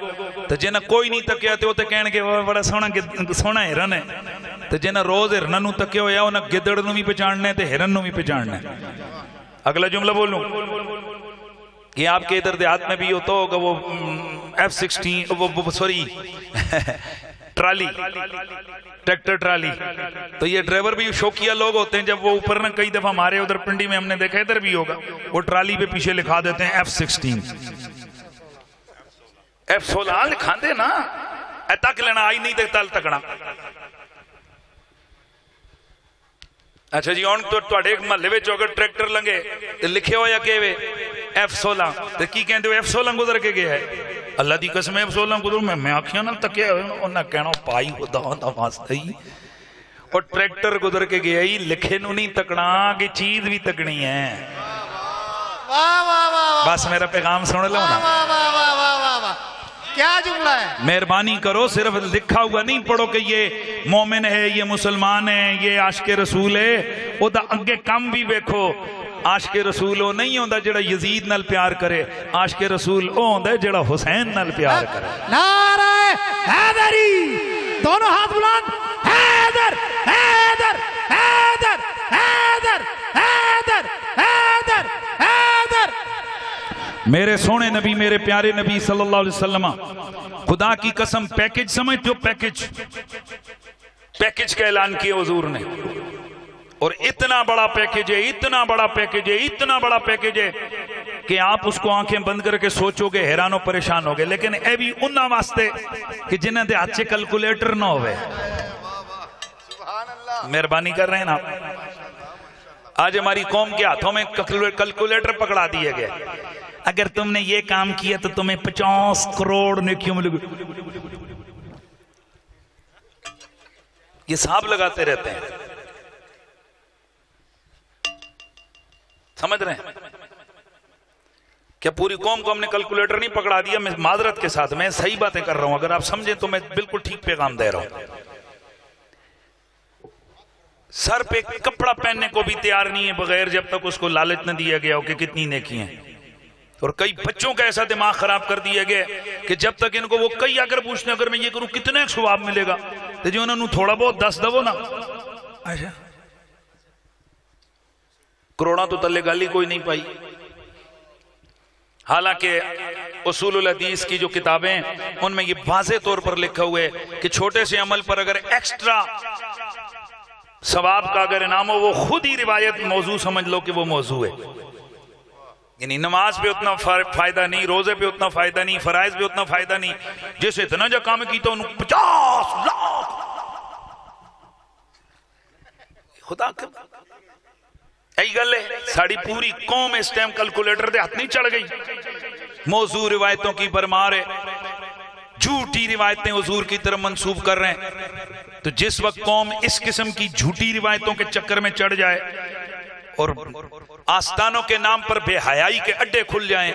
تو جنہ کوئی نہیں تکیا تے ہوتے کہنے کہ وہ بڑا سونا ہرن ہے، تو جنہ روز ہرن نو تکیا ہویا انہاں گدڑ نو بھی پہچاننے تے ہرن نو بھی پہچاننے۔ اگلا جملہ بولوں کہ آپ کے ادھر دیہات میں بھی ہوتا ہوگا وہ F-16 ٹرالی، ٹریکٹر ٹرالی، تو یہ ڈرائیور بھی شوقیہ لوگ ہوتے ہیں، جب وہ اوپر نہ کئی دفعہ ہمارے ادھر پنڈی میں ہم نے دیکھا ادھر بھی ہوگا، وہ ٹرالی پہ پیچھے لکھا دیتے ہیں F-16 F-16 لکھا دے نا، اے تک لینا آئی نہیں دیکھتا تکڑا۔ اچھا جی ہن تو تواڈے ایک محلے وچ اگر ٹریکٹر لنگے تے لکھے ہویا کہ F-16 تے کی کہندے ہو F-16 گزر کے گیا ہے، اللہ دی قسم F-16 گزر میں آنکھیاں نال تکیا ہوئے انہاں کہنا پائی خدا دا واسطہ ہی، اور ٹریکٹر گزر کے گیا ہی، لکھے نو نہیں تکنا کہ چیز بھی تکنی ہے۔ بس میرا پیغام سن لو نا، کیا جملہ ہے، مہربانی کرو صرف لکھا ہوا نہیں پڑھو کہ یہ مومن ہے، یہ مسلمان ہے، یہ عاشق رسول ہے، او دا اگے کم بھی بیکھو۔ عاشق رسول او نہیں ہوندا جڑا یزید نال پیار کرے، عاشق رسول او ہوندا جڑا حسین نال پیار کرے۔ نعرہ حیدری، دونوں ہاتھ بلند، حیدر حیدر حیدر حیدر حیدر حیدر حیدر۔ میرے سونے نبی، میرے پیارے نبی صلی اللہ علیہ وسلم، خدا کی قسم پیکج سمجھتے ہو؟ پیکج کا اعلان کیا حضور نے، اور اتنا بڑا پیکج ہے، اتنا بڑا پیکج ہے، اتنا بڑا پیکج ہے کہ آپ اس کو آنکھیں بند کر کے سوچو گے حیران و پریشان ہوگے، لیکن اے بھی انہاں واسطے کہ جنہاں دے ہاتھ سے کیلکولیٹر نہ ہوئے۔ مہربانی کر رہے ہیں نا آپ، آج ہماری قوم کے ہاتھوں میں کیلکولیٹر پکڑا دیے گئے، اگر تم نے یہ کام کیا تو تمہیں 50 کروڑ نیکیوں ملے گی، یہ حساب لگاتے رہتے ہیں، سمجھ رہے ہیں؟ کیا پوری قوم کو ہم نے کیلکولیٹر نہیں پکڑا دیا؟ میں معذرت کے ساتھ میں صحیح باتیں کر رہا ہوں، اگر آپ سمجھیں تو میں بالکل ٹھیک پیغام دے رہا ہوں۔ سر پہ کپڑا پہننے کو بھی تیار نہیں ہے بغیر جب تک اس کو لالچ نہ دیا گیا ہو کہ کتنی نیکی ہیں، اور کئی بچوں کا ایسا دماغ خراب کر دیا گیا کہ جب تک ان کو وہ کئی اگر پوچھنے اگر میں یہ کروں کتنے ثواب ملے گا تو جو انہوں نے تھوڑا بہت 10 دو نا، کروڑا تو تلے گالی کوئی نہیں پائی، حالانکہ اصول الحدیث کی جو کتابیں ان میں یہ واضح طور پر لکھا ہوا ہے کہ چھوٹے سے عمل پر اگر ایکسٹرا ثواب کا اگر انعام ہو وہ خود ہی روایت موضوع سمجھ لو کہ وہ موضوع ہے. یعنی نماز پہ اتنا فائدہ نہیں، روزے پہ اتنا فائدہ نہیں، فرائض پہ اتنا فائدہ نہیں، جیسے اتنا جا کام کی تو 50 لاکھ خدا کر ای گل ہے. ساڑی پوری قوم اس ٹائم کلکولیٹر دے ہاتھ نہیں چڑھ گئی. موضوع روایتوں کی برمار ہے، جھوٹی روایتیں حضور کی طرف منسوب کر رہے ہیں. تو جس وقت قوم اس قسم کی جھوٹی روایتوں کے چکر میں چڑھ جائے اور آستانوں کے نام پر بے حیائی کے اڈے کھل جائیں،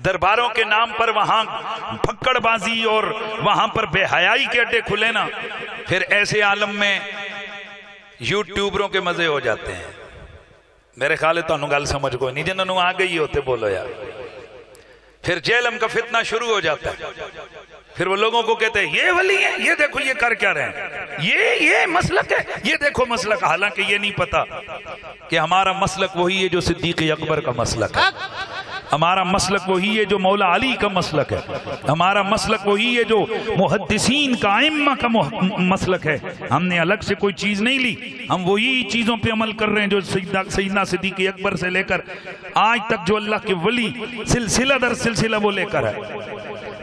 درباروں کے نام پر وہاں پھکڑ بازی اور وہاں پر بے حیائی کے اڈے کھلے نا، پھر ایسے عالم میں یوٹیوبروں کے مزے ہو جاتے ہیں. میرے خیال ہے تو انہوں گال سمجھ کوئی نہیں، جنہوں آ گئی ہوتے بولو یار. پھر جہلم کا فتنہ شروع ہو جاتا ہے. پھر وہ لوگوں کو کہتے ہیں یہ ولی ہیں، یہ دیکھو یہ کر کیا رہے ہیں، یہ مسلک ہے، یہ دیکھو مسلک. حالانکہ یہ نہیں پتا کہ ہمارا مسلک وہی ہے جو صدیق اکبر کا مسلک ہے، ہمارا مسلک وہی ہے جو مولا علی کا مسلک ہے، ہمارا مسلک وہی ہے جو محدثین کا ائمہ کا مسلک ہے. ہم نے الگ سے کوئی چیز نہیں لی، ہم وہی چیزوں پہ عمل کر رہے ہیں جو سیدنا صدیق اکبر سے لے کر آج تک جو اللہ کے ولی سلسلہ در سلسلہ وہ لے کر ہے.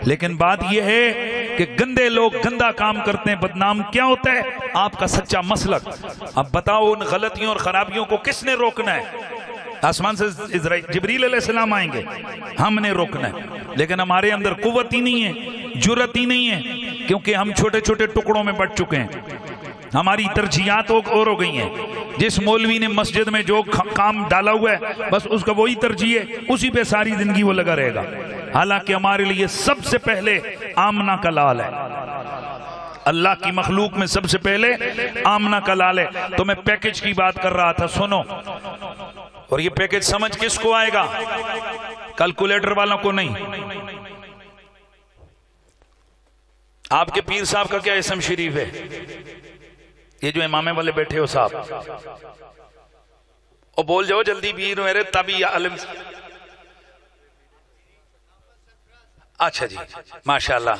لیکن بات یہ ہے کہ گندے لوگ گندا کام کرتے ہیں، بدنام کیا ہوتا ہے؟ آپ کا سچا مسلک. اب بتاؤ ان غلطیوں اور خرابیوں کو کس نے روکنا ہے؟ آسمان سے جبریل علیہ السلام آئیں گے، ہم نے روکنا ہے. لیکن ہمارے اندر قوت ہی نہیں ہے، جرت ہی نہیں ہے، کیونکہ ہم چھوٹے چھوٹے ٹکڑوں میں بٹ چکے ہیں. ہماری ترجیحات اور ہو گئی ہیں. جس مولوی نے مسجد میں جو کام ڈالا ہوا ہے بس اس کا وہی ترجیح ہے، اسی پہ ساری زندگی وہ لگا رہے گا. حالانکہ ہمارے لیے سب سے پہلے آمنہ کا لال ہے، اللہ کی مخلوق میں سب سے پہلے آمنہ کا لال ہے. تو میں پیکج کی بات کر رہا تھا، سنو. اور یہ پیکج سمجھ کس کو آئے گا؟ کیلکولیٹر والوں کو نہیں. آپ کے پیر صاحب کا کیا اسم شریف ہے؟ یہ جو امامے والے بیٹھے ہو صاحب، اور بول جاؤ جلدی پیر میرے تبھی علم. اچھا جی ماشاءاللہ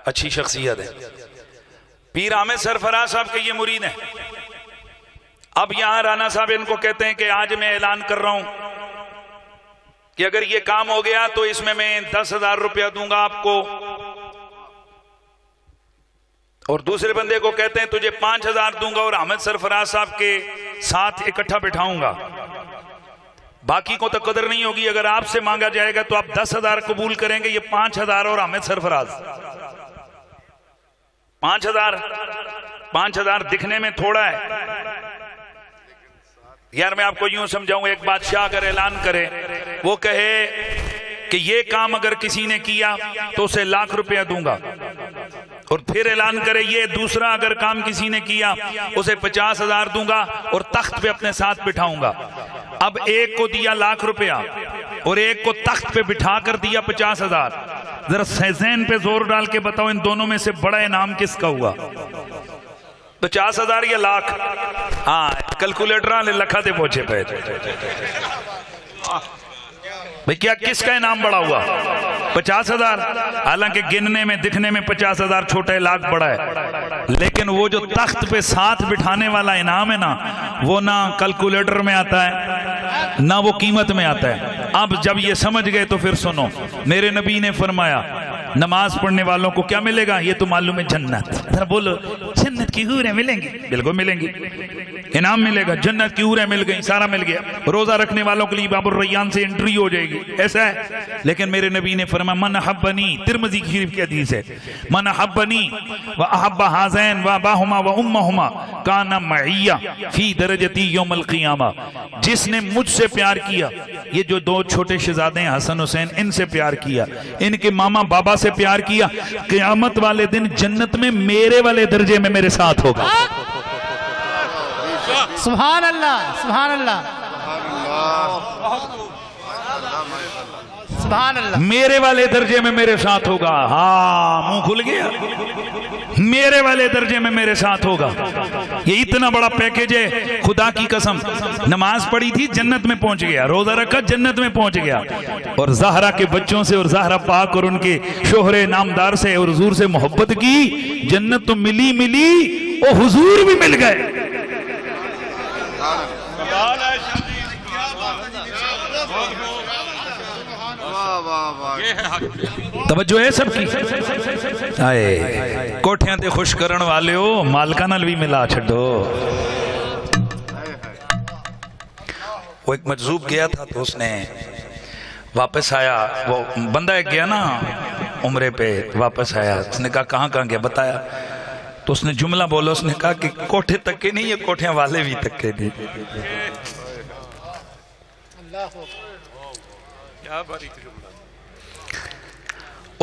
اچھی شخصیت ہے. پیر احمد سرفراز صاحب کے یہ مرید ہیں. اب یہاں رانا صاحب ان کو کہتے ہیں کہ آج میں اعلان کر رہا ہوں کہ اگر یہ کام ہو گیا تو اس میں 10,000 روپیہ دوں گا آپ کو، اور دوسرے بندے کو کہتے ہیں تجھے 5,000 دوں گا اور احمد سرفراز صاحب کے ساتھ اکٹھا بٹھاؤں گا. باقی کو تو قدر نہیں ہوگی. اگر آپ سے مانگا جائے گا تو آپ 10,000 قبول کریں گے، یہ 5,000 اور احمد سرفراز 5,000 دکھنے میں تھوڑا ہے یار. میں آپ کو یوں سمجھاؤں، ایک بادشاہ اگر اعلان کرے، وہ کہے کہ یہ کام اگر کسی نے کیا تو اسے 1,00,000 روپیہ دوں گا، اور پھر اعلان کرے یہ دوسرا اگر کام کسی نے کیا اسے 50,000 دوں گا اور تخت پہ اپنے ساتھ بٹھاؤں گا. اب ایک کو دیا 1,00,000 روپیہ اور ایک کو تخت پہ بٹھا کر دیا 50,000. ذرا ذہن پہ زور ڈال کے بتاؤ ان دونوں میں سے بڑا انعام کس کا ہوا؟ 50,000 یا 1,00,000؟ ہاں کیلکولیٹر والے لکھا دے پہنچے پہ. بھئی کیا کس کا انعام بڑا ہوا؟ 50,000. حالانکہ گننے میں دکھنے میں 50,000 چھوٹا ہے، 1,00,000 بڑا ہے. لیکن وہ جو تخت پہ ساتھ بٹھانے والا انعام ہے نا، وہ نہ کیلکولیٹر میں آتا ہے نہ وہ قیمت میں آتا ہے. اب جب یہ سمجھ گئے تو پھر سنو. میرے نبی نے فرمایا نماز پڑھنے والوں کو کیا ملے گا؟ یہ تو معلوم ہے جنت. ذرا بولو جنت کی حوریں ملیں گی؟ بالکل ملیں گی، انعام ملے گا. جنت کی حوریں مل گئی، سارا مل گیا. روزہ رکھنے والوں کے لیے باب الریان سے انٹری ہو جائے گی، ایسا ہے. لیکن میرے نبی نے فرمایا من احبنی، ترمذی شریف کی حدیث ہے، من احبنی واحب ہذین واباہما وامہما کان معی فی درجتی یوم القیامہ. جس نے مجھ سے پیار کیا، یہ جو 2 چھوٹے شہزادے ہیں حسن حسین، ان سے پیار کیا، ان کے ماما بابا سے پیار کیا، قیامت والے دن جنت میں میرے والے درجے میں میرے ساتھ ہوگا. سبحان اللہ، سبحان اللہ، سبحان اللہ میرے والے درجے میں میرے ساتھ ہوگا. ہاں منہ کھل گیا, میرے والے درجے میں میرے ساتھ ہوگا. یہ اتنا بڑا پیکیج ہے, خدا کی قسم. نماز پڑھی تھی جنت میں پہنچ گیا, روزہ رکھا جنت میں پہنچ گیا, اور زہرا کے بچوں سے اور زہرا پاک اور ان کے شوہر نامدار سے اور حضور سے محبت کی, جنت تو ملی ملی اور حضور بھی مل گئے. توجہ ہے سب کی. آئے کوٹھیاں تے خوش کرن والے ہو, مالکہ نال بھی ملا چھڑو. وہ ایک مجذوب گیا تھا تو اس نے واپس آیا, وہ بندہ ایک گیا نا عمرے پہ, واپس آیا, اس نے کہا کہاں گیا, بتایا. تو اس نے جملہ بولا, اس نے کہا کہ کوٹھے تک کے نہیں, یہ کوٹھیاں والے بھی تک کے نہیں.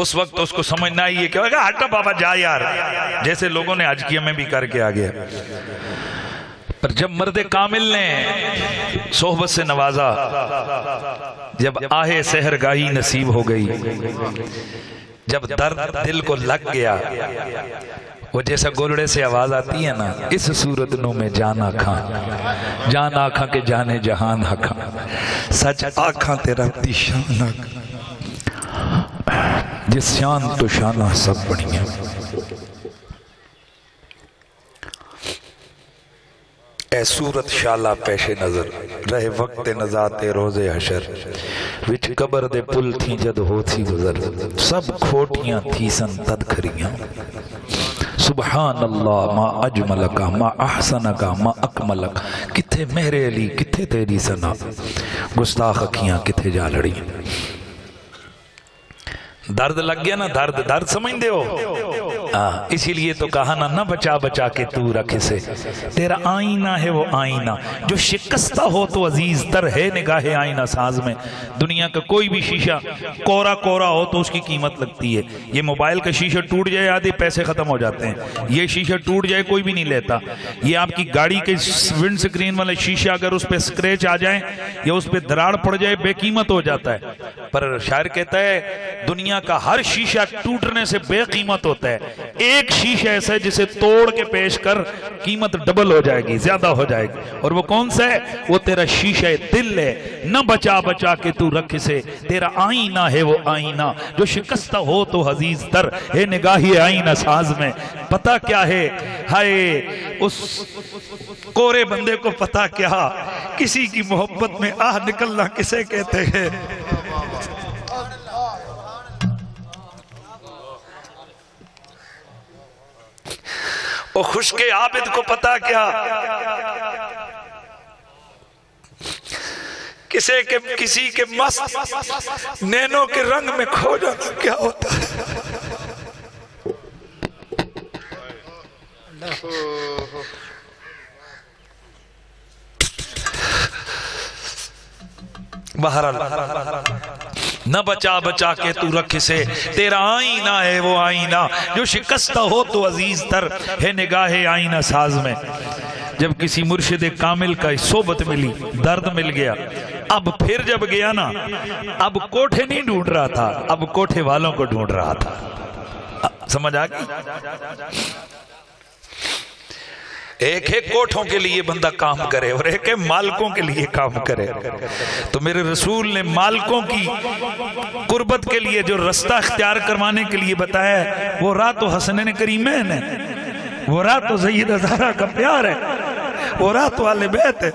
اس وقت اس کو سمجھنا ہی ہے کہ ہٹا بابا جا یار, جیسے لوگوں نے حج کیا میں بھی کر کے آ گیا. پر جب مرد کامل نے صحبت سے نوازا, جب آہ سحرگاہی نصیب ہو گئی, جب درد دل کو لگ گیا, وہ جیسا گولڑے سے آواز آتی ہے نا, اس صورت نو میں جان آکھاں, جان آکھاں کے جانے جہان آکھاں, سچ آکھاں تیرا تی شان آکھاں, جس شان تو شانہ سب بڑھیاں. اے صورت شالا پیش نظر, رہے وقت نزات روز حشر, وچ قبر دے پل تھی جد ہو تھی گزر, سب کھوٹیاں تھی سن تد کھریاں. سبحان اللہ ما اجملکا ما احسنکا ما اکملک, کتھے مہر علی کتھے تیری سنا, گستاخ اکھیاں کتھے جا لڑی. درد لگ گیا نا, درد سمجھ دے ہو. اسی لیے تو کہا نا, نہ بچا بچا کے تو رکھ سے, تیرا آئینہ ہے وہ آئینہ جو شکستہ ہو تو عزیز تر ہے نگاہ آئینہ ساز میں. دنیا کا کوئی بھی شیشہ کورا کورا ہو تو اس کی قیمت لگتی ہے. یہ موبائل کا شیشہ ٹوٹ جائے آدھے پیسے ختم ہو جاتے ہیں, یہ شیشہ ٹوٹ جائے کوئی بھی نہیں لیتا. یہ آپ کی گاڑی کے ونڈ سکرین والے شیشہ اگر اس پہ سکریچ آ جائے یا اس پہ دراڑ پڑ جائے بے قیمت ہو جاتا ہے. پر شاعر کہتا ہے دنیا کا ہر شیشہ ٹوٹنے سے بے قیمت ہوتا ہے, ایک شیشہ ایسا ہے جسے توڑ کے پیش کر قیمت ڈبل ہو جائے گی, زیادہ ہو جائے گی. اور وہ کون سا ہے؟ وہ تیرا شیشہ دل ہے, نہ بچا بچا کے تو رکھ سے, تیرا آئینہ ہے وہ آئینہ جو شکستہ ہو تو عزیز تر ہے نگاہی آئینہ ساز میں. پتہ کیا ہے, ہائے اس کورے بندے کو پتہ کیا, کسی کی محبت میں آہ نکلنا کسے کہتے ہیں. وہ خشک عابد کو پتا کیا, کسی کے مست نینوں کے رنگ میں کھو جانا کیا ہوتا ہے. بہرحال نہ بچا بچا کے تو رکھ سے, تیرا آئینہ ہے وہ آئینہ جو شکستہ ہو تو عزیز تر ہے نگاہ آئینہ ساز میں. جب کسی مرشد کامل کا صحبت ملی, درد مل گیا, اب پھر جب گیا نا, اب کوٹھے نہیں ڈھونڈ رہا تھا, اب کوٹھے والوں کو ڈھونڈ رہا تھا. سمجھ آ گئی؟ ایک ہے کوٹھوں کے لیے بندہ کام کرے اور ایک ہے مالکوں کے لیے کام کرے. تو میرے رسول نے مالکوں کی قربت کے لیے جو رستہ اختیار کروانے کے لیے بتایا ہے, وہ راہ تو حسنین کریمین ہے, وہ راہ تو سیدہ زہرا کا پیار ہے, وہ راہ تو اہل بیت ہے.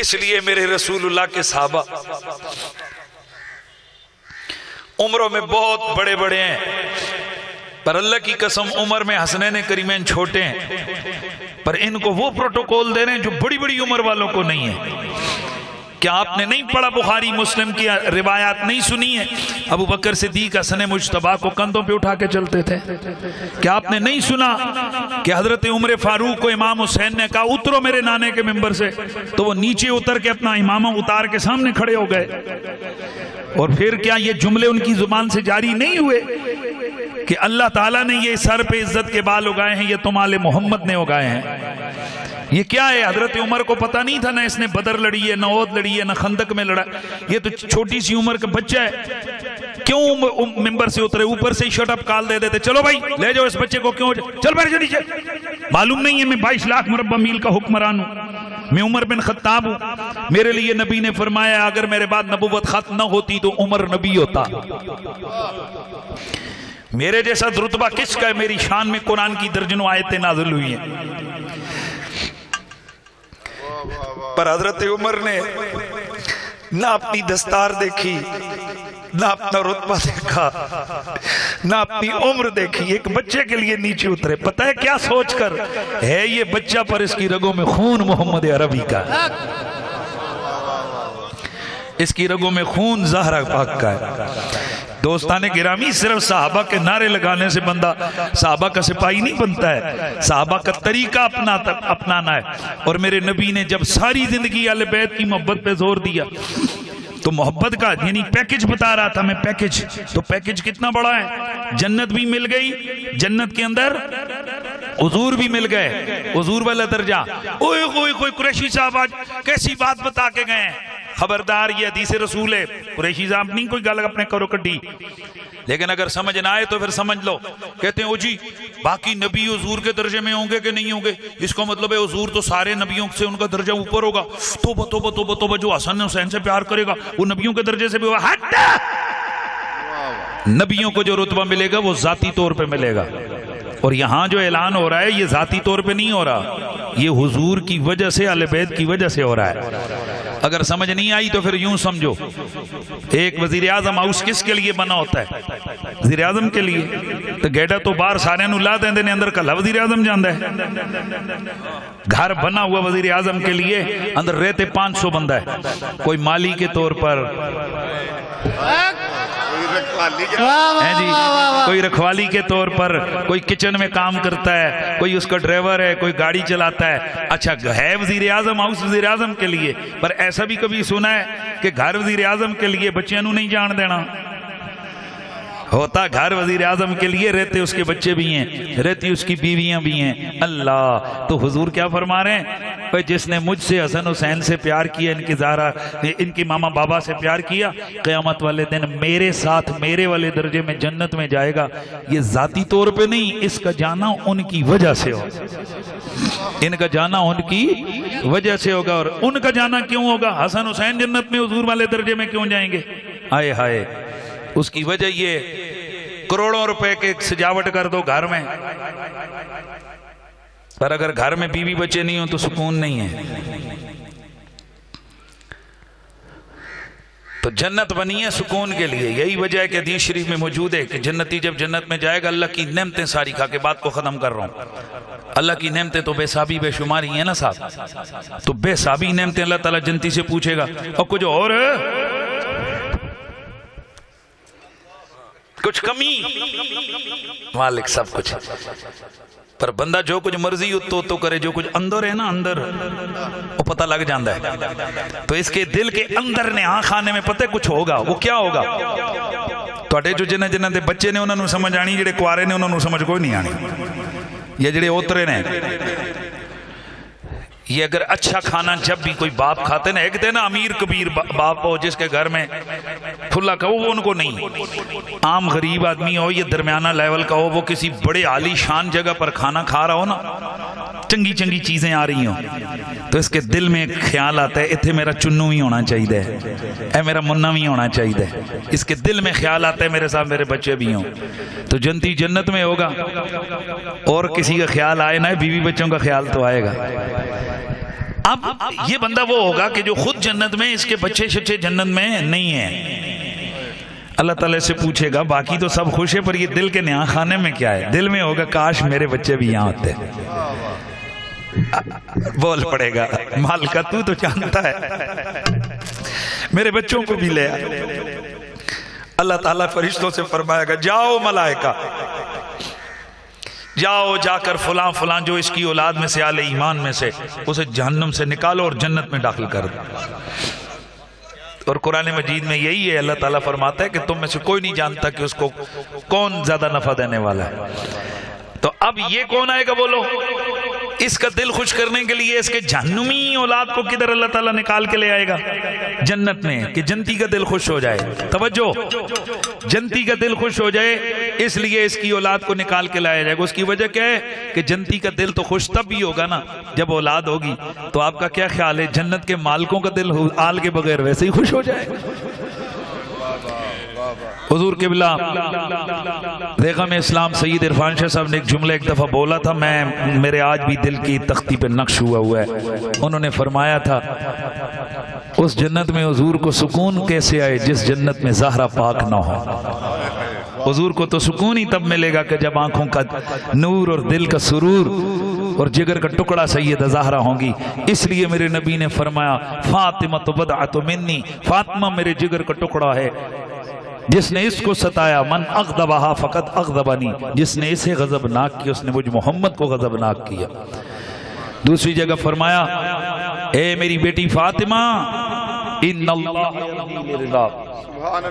اس لیے میرے رسول اللہ کے صحابہ عمروں میں بہت بڑے بڑے ہیں, پر اللہ کی قسم عمر میں حسنین کریمین چھوٹے ہیں, پر ان کو وہ پروٹوکول دے رہے ہیں جو بڑی بڑی عمر والوں کو نہیں ہے. کیا آپ نے نہیں پڑھا بخاری مسلم کی روایات نہیں سنی ہے؟ ابو بکر صدیق حسن مجتبیٰ کو کندھوں پہ اٹھا کے چلتے تھے. کیا آپ نے نہیں سنا کہ حضرت عمر فاروق کو امام حسین نے کہا اترو میرے نانے کے ممبر سے, تو وہ نیچے اتر کے اپنا امامہ اتار کے سامنے کھڑے ہو گئے. اور پھر کیا یہ جملے ان کی زبان سے جاری نہیں ہوئے کہ اللہ تعالیٰ نے یہ سر پہ عزت کے بال اگائے ہیں، یہ تم آل محمد نے اگائے ہیں؟ یہ کیا ہے؟ حضرت عمر کو پتہ نہیں تھا، نہ اس نے بدر لڑی ہے، نہ احد لڑی ہے، نہ خندق میں لڑا، یہ تو چھوٹی سی عمر کا بچہ ہے، کیوں ممبر سے اترے؟ اوپر سے ہی شٹ اپ کال دے دیتے، چلو بھائی لے جاؤ اس بچے کو، کیوں چل بیٹھ جا نیچے، معلوم نہیں ہے میں 22 لاکھ مربع میل کا حکمران ہوں، میں عمر بن خطاب ہوں، میرے لیے نبی نے فرمایا اگر میرے بعد نبوت ختم نہ ہوتی تو عمر نبی ہوتا، میرے جیسا رتبہ کس کا ہے؟ میری شان میں قرآن کی درجنوں آیتیں نازل ہوئی ہیں، پر حضرت عمر نے نہ اپنی دستار دیکھی، نہ اپنا رتبہ دیکھا، نہ اپنی عمر دیکھی، ایک بچے کے لیے نیچے اترے، پتہ ہے کیا سوچ کر؟ ہے یہ بچہ پر اس کی رگوں میں خون محمد عربی کا ہے، اس کی رگوں میں خون زہرہ پاک کا ہے۔ دوستان گرامی، صرف صحابہ کے نعرے لگانے سے بندہ صحابہ کا سپاہی نہیں بنتا ہے، صحابہ کا طریقہ اپنانا ہے۔ اور میرے نبی نے جب ساری زندگی اہل بیت کی محبت پہ زور دیا تو محبت کا یعنی پیکج بتا رہا تھا میں، پیکج تو پیکج کتنا بڑا ہے، جنت بھی مل گئی، جنت کے اندر حضور بھی مل گئے، حضور والا درجہ۔ اوئے کوئی قریشی صاحب آج کیسی بات بتا کے گئے ہیں، خبردار یہ حدیث رسول ہے، قریشی صاحب نہیں کوئی گل اپنے کرو کڈی، لیکن اگر سمجھ نہ آئے تو پھر سمجھ لو۔ کہتے ہیں او جی باقی نبی حضور کے درجے میں ہوں گے کہ نہیں ہوں گے؟ اس کو مطلب ہے حضور تو سارے نبیوں سے ان کا درجہ اوپر ہوگا، توبہ توبہ توبہ توبہ، جو حسن حسین سے پیار کرے گا وہ نبیوں کے درجے سے بھی ہوگا۔ ہٹ! نبیوں کو جو رتبہ ملے گا وہ ذاتی طور پہ ملے گا، اور یہاں جو اعلان ہو رہا ہے یہ ذاتی طور پہ نہیں ہو رہا، یہ حضور کی وجہ سے، اہل بیت کی وجہ سے ہو رہا ہے۔ اگر سمجھ نہیں آئی تو پھر یوں سمجھو، ایک وزیر اعظم ہاؤس کس کے لیے بنا ہوتا ہے؟ وزیر اعظم کے لیے، تو گیٹا تو باہر سارے نو لا دیندے نے، اندر کلا وزیر اعظم جاندہ ہے۔ گھر بنا ہوا وزیر اعظم کے لیے، اندر رہتے 500 بندہ ہے، کوئی مالی کے طور پر جی، کوئی رکھوالی کے طور پر، کوئی کچن میں کام کرتا ہے، کوئی اس کا ڈرائیور ہے، کوئی گاڑی چلاتا ہے۔ اچھا ہے وزیر اعظم ہاؤس وزیر اعظم کے لیے، پر ایسا بھی کبھی سنا ہے کہ گھر وزیر اعظم کے لیے بچیاں نو نہیں جان دینا؟ ہوتا گھر وزیر اعظم کے لیے، رہتے اس کے بچے بھی ہیں، رہتی اس کی بیویاں بھی ہیں۔ اللہ تو حضور کیا فرما رہے ہیں؟ جس نے مجھ سے حسن حسین سے پیار کیا، ان کی ماما بابا سے پیار کیا، قیامت والے دن میرے ساتھ میرے والے درجے میں جنت میں جائے گا۔ یہ ذاتی طور پہ نہیں، اس کا جانا ان کی وجہ سے ہوگا، ان کا جانا ان کی وجہ سے ہوگا۔ اور ان کا جانا کیوں ہوگا؟ حسن حسین جنت میں حضور والے درجے میں کیوں جائیں گے؟ آئے ہائے، اس کی وجہ یہ کروڑوں روپے کے سجاوٹ کر دو گھر میں، پر اگر گھر میں بیوی بچے نہیں ہوں تو سکون نہیں ہے۔ تو جنت بنی ہے سکون کے لیے، یہی وجہ ہے کہ حدیث شریف میں موجود ہے کہ جنتی جب جنت میں جائے گا، اللہ کی نعمتیں ساری کھا کے، بات کو ختم کر رہا ہوں، اللہ کی نعمتیں تو بے حسابی بے شماری ہیں نا صاحب، تو بے حسابی نعمتیں اللہ تعالیٰ جنتی سے پوچھے گا، اور کچھ اور ہے کچھ کمی؟ مالک سب کچھ، پر بندہ جو کچھ مرضی تو کرے، جو کچھ اندر ہے نا، اندر وہ پتہ لگ جاندہ ہے۔ تو اس کے دل کے اندر نے آنکھ خانے میں پتہ کچھ ہوگا، وہ کیا ہوگا؟ توڑے جو جنہ دے بچے نے انہوں نے سمجھ آنی، جڑے کوارے نے انہوں نے سمجھ کوئی نہیں آنی، یہ جڑے اوترے نے۔ یہ اگر اچھا کھانا جب بھی کوئی باپ کھاتے نا، ایک دن امیر کبیر باپ ہو جس کے گھر میں کھلا کا ہو، وہ ان کو نہیں، عام غریب آدمی ہو، یہ درمیانہ لیول کا ہو، وہ کسی بڑے عالی شان جگہ پر کھانا کھا رہا ہو نا، چنگی چنگی چیزیں آ رہی ہوں، تو اس کے دل میں ایک خیال آتا ہے اتھے میرا چنو ہی ہونا چاہیے، اے میرا منہ بھی ہونا چاہیے، اس کے دل میں خیال آتا ہے میرے ساتھ میرے بچے بھی ہوں۔ تو جنتی جنت میں ہوگا، اور کسی کا خیال آئے نہ، بیوی بچوں کا خیال تو آئے گا۔ اب یہ بندہ وہ ہوگا کہ جو خود جنت میں، اس کے بچے شچے جنت میں نہیں ہیں۔ اللہ تعالیٰ سے پوچھے گا باقی تو سب خوش ہے، پر یہ دل کے نیا خانے میں کیا ہے؟ دل میں ہوگا کاش میرے بچے بھی یہاں ہوتے۔ بول پڑے گا مالکہ تو جانتا ہے، میرے بچوں کو بھی لے آ۔ اللہ تعالیٰ فرشتوں سے فرمائے گا جاؤ ملائکہ، جاؤ جا کر فلاں فلاں جو اس کی اولاد میں سے آل ایمان میں سے، اسے جہنم سے نکالو اور جنت میں داخل کر دو۔ اور قرآن مجید میں یہی ہے، اللہ تعالیٰ فرماتا ہے کہ تم میں سے کوئی نہیں جانتا کہ اس کو کون زیادہ نفع دینے والا ہے۔ تو اب یہ کون آئے گا بولو؟ اس کا دل خوش کرنے کے لیے اس کے جہنمی اولاد کو کدھر اللہ تعالیٰ نکال کے لے آئے گا؟ جنت میں، کہ جنتی کا دل خوش ہو جائے۔ توجہ، جنتی کا دل خوش ہو جائے، اس لیے اس کی اولاد کو نکال کے لایا جائے گا۔ اس کی وجہ کیا ہے کہ جنتی کا دل تو خوش تب بھی ہوگا نا جب اولاد ہوگی۔ تو آپ کا کیا خیال ہے جنت کے مالکوں کا دل آل کے بغیر ویسے ہی خوش ہو جائے گا؟ حضور قبلہ بیگم اسلام سید عرفان شاہ صاحب نے ایک جملہ ایک دفعہ بولا تھا، میرے آج بھی دل کی تختی پہ نقش ہوا ہے۔ انہوں نے فرمایا تھا اس جنت میں حضور کو سکون کیسے آئے جس جنت میں زہرا پاک نہ ہو۔ حضور کو تو سکون ہی تب ملے گا کہ جب آنکھوں کا نور اور دل کا سرور اور جگر کا ٹکڑا سیدہ زہرا ہوں گی۔ اس لیے میرے نبی نے فرمایا فاطمہ بضعۃ منی، فاطمہ میرے جگر کا ٹکڑا ہے، جس نے اس کو ستایا من اغضبہا فقط اغضبنی، جس نے اسے غضبناک کیا اس نے مجھ محمد کو غضبناک کیا۔ دوسری جگہ فرمایا اے میری بیٹی فاطمہ ان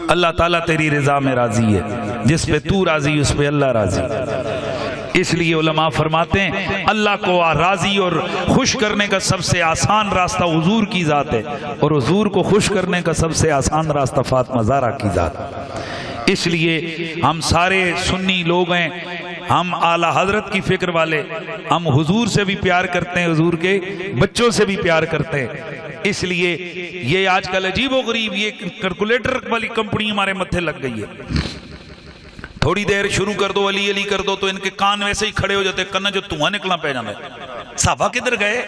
اللہ تعالیٰ تیری رضا میں راضی ہے، جس پہ تو راضی اس پہ اللہ راضی۔ اس لیے علماء فرماتے ہیں اللہ کو راضی اور خوش کرنے کا سب سے آسان راستہ حضور کی ذات ہے، اور حضور کو خوش کرنے کا سب سے آسان راستہ فاطمہ زہرا کی ذات ہے۔ اس لیے ہم سارے سنی لوگ ہیں، ہم اعلیٰ حضرت کی فکر والے، ہم حضور سے بھی پیار کرتے ہیں، حضور کے بچوں سے بھی پیار کرتے ہیں۔ اس لیے یہ آج کل عجیب و غریب یہ کیلکولیٹر والی کمپنی ہمارے متھے لگ گئی ہے۔ تھوڑی دیر شروع کر دو علی علی کر دو تو ان کے کان ویسے ہی کھڑے ہو جاتے، کنا جو دھواں نکلا پہ جانا ہے۔ صحابہ کدھر گئے؟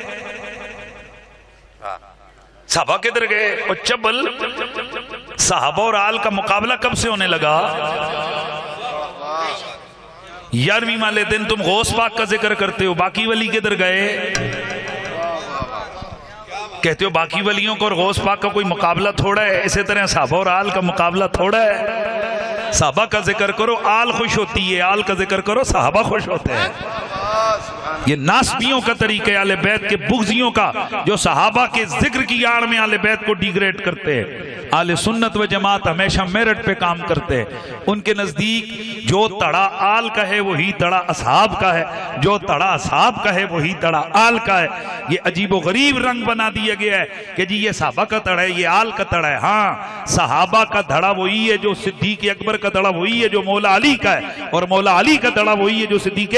صحابہ کدھر گئے؟ اور چبل صحابہ اور آل کا مقابلہ کب سے ہونے لگا؟ 11ویں والے دن تم غوث پاک کا ذکر کرتے ہو، باقی ولی کدھر گئے؟ کہتے ہو باقی ولیوں کو اور غوث پاک کا کوئی مقابلہ تھوڑا ہے، اسی طرح صحابہ اور آل کا مقابلہ تھوڑا ہے۔ صحابہ کا ذکر کرو آل خوش ہوتی ہے، آل کا ذکر کرو صحابہ خوش ہوتے ہیں۔ یہ ناسبیوں کا طریقہ ہے، اہل بیت کے بغضیوں کا، جو صحابہ کے ذکر کی آڑ میں اہل بیت کو ڈیگریڈ کرتے ہیں۔ اہل سنت و جماعت ہمیشہ میرٹ پہ کام کرتے ہیں۔ ان کے نزدیک جو تڑا آل کا ہے وہی تڑا اصحاب کا ہے، جو تڑا اصحاب کا ہے وہی تڑا آل کا ہے۔ یہ عجیب و غریب رنگ بنا دیا گیا ہے کہ جی یہ صحابہ کا تڑا ہے، یہ آل کا تڑا ہے۔ ہاں صحابہ کا دھڑا وہی ہے جو صدیق اکبر کا دھڑا وہی ہے جو مولا علی کا ہے، اور مولا علی کا دھڑا وہی ہے جو صدیق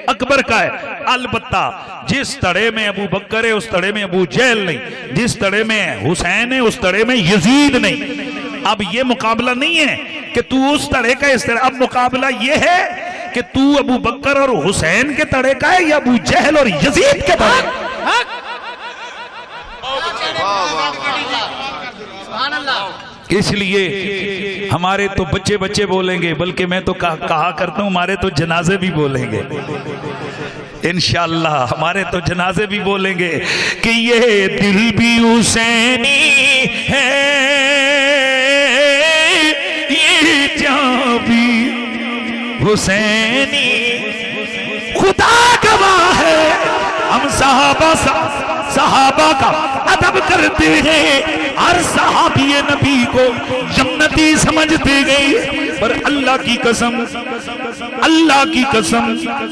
اکبر کا ہے۔ البتہ جس تڑے میں ابو بکر ہے اس تڑے میں ابو جہل نہیں، جس تڑے میں حسین ہے اس تڑے میں یزید نہیں۔ اب یہ مقابلہ نہیں ہے کہ تو اس تڑے کا اس تڑے، اب مقابلہ یہ ہے کہ تو ابو بکر اور حسین کے تڑے کا ہے یا ابو جہل اور یزید کے تڑے کا۔ اس لیے ہمارے تو بچے بچے بولیں گے، بلکہ میں تو کہا کرتا ہوں ہمارے تو جنازے بھی بولیں گے انشاءاللہ، ہمارے تو جنازے بھی بولیں گے کہ یہ دل بھی حسینی ہے، یہ جان بھی حسینی، خدا گواہ ہے ہم صحابہ کا ادب کرتے ہیں، ہر صحابی نبی کو جنتی سمجھتے گئے، پر اللہ کی قسم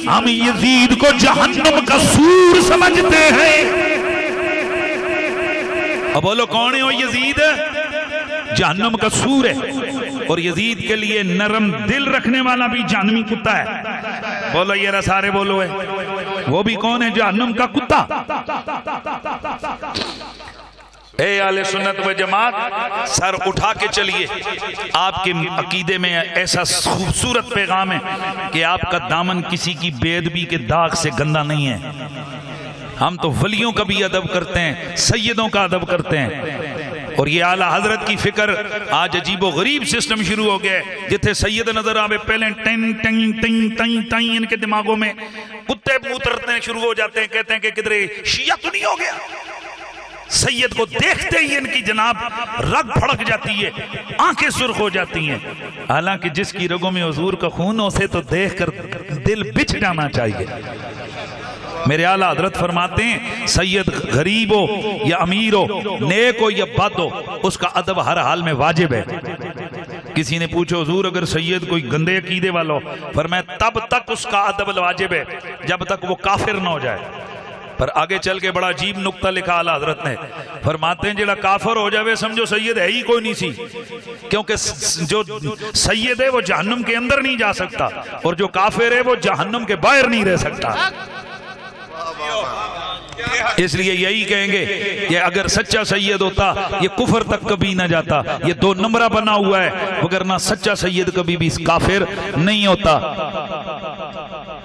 ہم یزید کو جہنم کا سور سمجھتے ہیں۔ اب بولو کون ہے وہ یزید؟ جہنم کا سور ہے، اور یزید کے لیے نرم دل رکھنے والا بھی جہنمی کتا ہے۔ بولو یہ سارے بولو ہے، وہ بھی کون ہے؟ جہنم کا کتا۔ اے اہل سنت و جماعت سر اٹھا کے چلیے، آپ کے عقیدے میں ایسا خوبصورت پیغام ہے کہ آپ کا دامن کسی کی بے ادبی کے داغ سے گندا نہیں ہے۔ ہم تو ولیوں کا بھی ادب کرتے ہیں، سیدوں کا ادب کرتے ہیں، اور یہ اعلیٰ حضرت کی فکر آج عجیب و غریب سسٹم شروع ہو گیا ہے، جتھے سید نظر آوے پہلے ٹنگ ٹنگ ٹنگ ٹنگ ٹنگ ان کے دماغوں میں کتے موترتے شروع ہو جاتے ہیں، کہتے ہیں کہ کدھرے شیعہ تو نہیں ہو گیا۔ سید کو دیکھتے ہی ان کی جناب رگ پھڑک جاتی ہے، آنکھیں سرخ ہو جاتی ہیں، حالانکہ جس کی رگوں میں حضور کا خون ہو اسے تو دیکھ کر دل بچھ جانا چاہیے۔ میرے اعلیٰ حضرت فرماتے ہیں سید غریب ہو یا امیر ہو، نیک ہو یا بد ہو، اس کا ادب ہر حال میں واجب ہے۔ کسی نے پوچھو حضور اگر سید کوئی گندے عقیدے والا ہو، فرمایا تب تک اس کا ادب واجب ہے جب تک وہ کافر نہ ہو جائے۔ پر آگے چل کے بڑا عجیب نقطہ لکھا اعلیٰ حضرت نے، فرماتے ہیں جڑا کافر ہو جائے سمجھو سید ہے ہی کوئی نہیں سی، کیونکہ جو سید ہے وہ جہنم کے اندر نہیں جا سکتا، اور جو کافر ہے وہ جہنم کے باہر نہیں رہ سکتا۔ اس لیے یہی کہیں گے کہ اگر سچا سید ہوتا یہ کفر تک کبھی نہ جاتا، یہ 2 نمبرہ بنا ہوا ہے، وگرنہ سچا سید کبھی بھی کافر نہیں ہوتا۔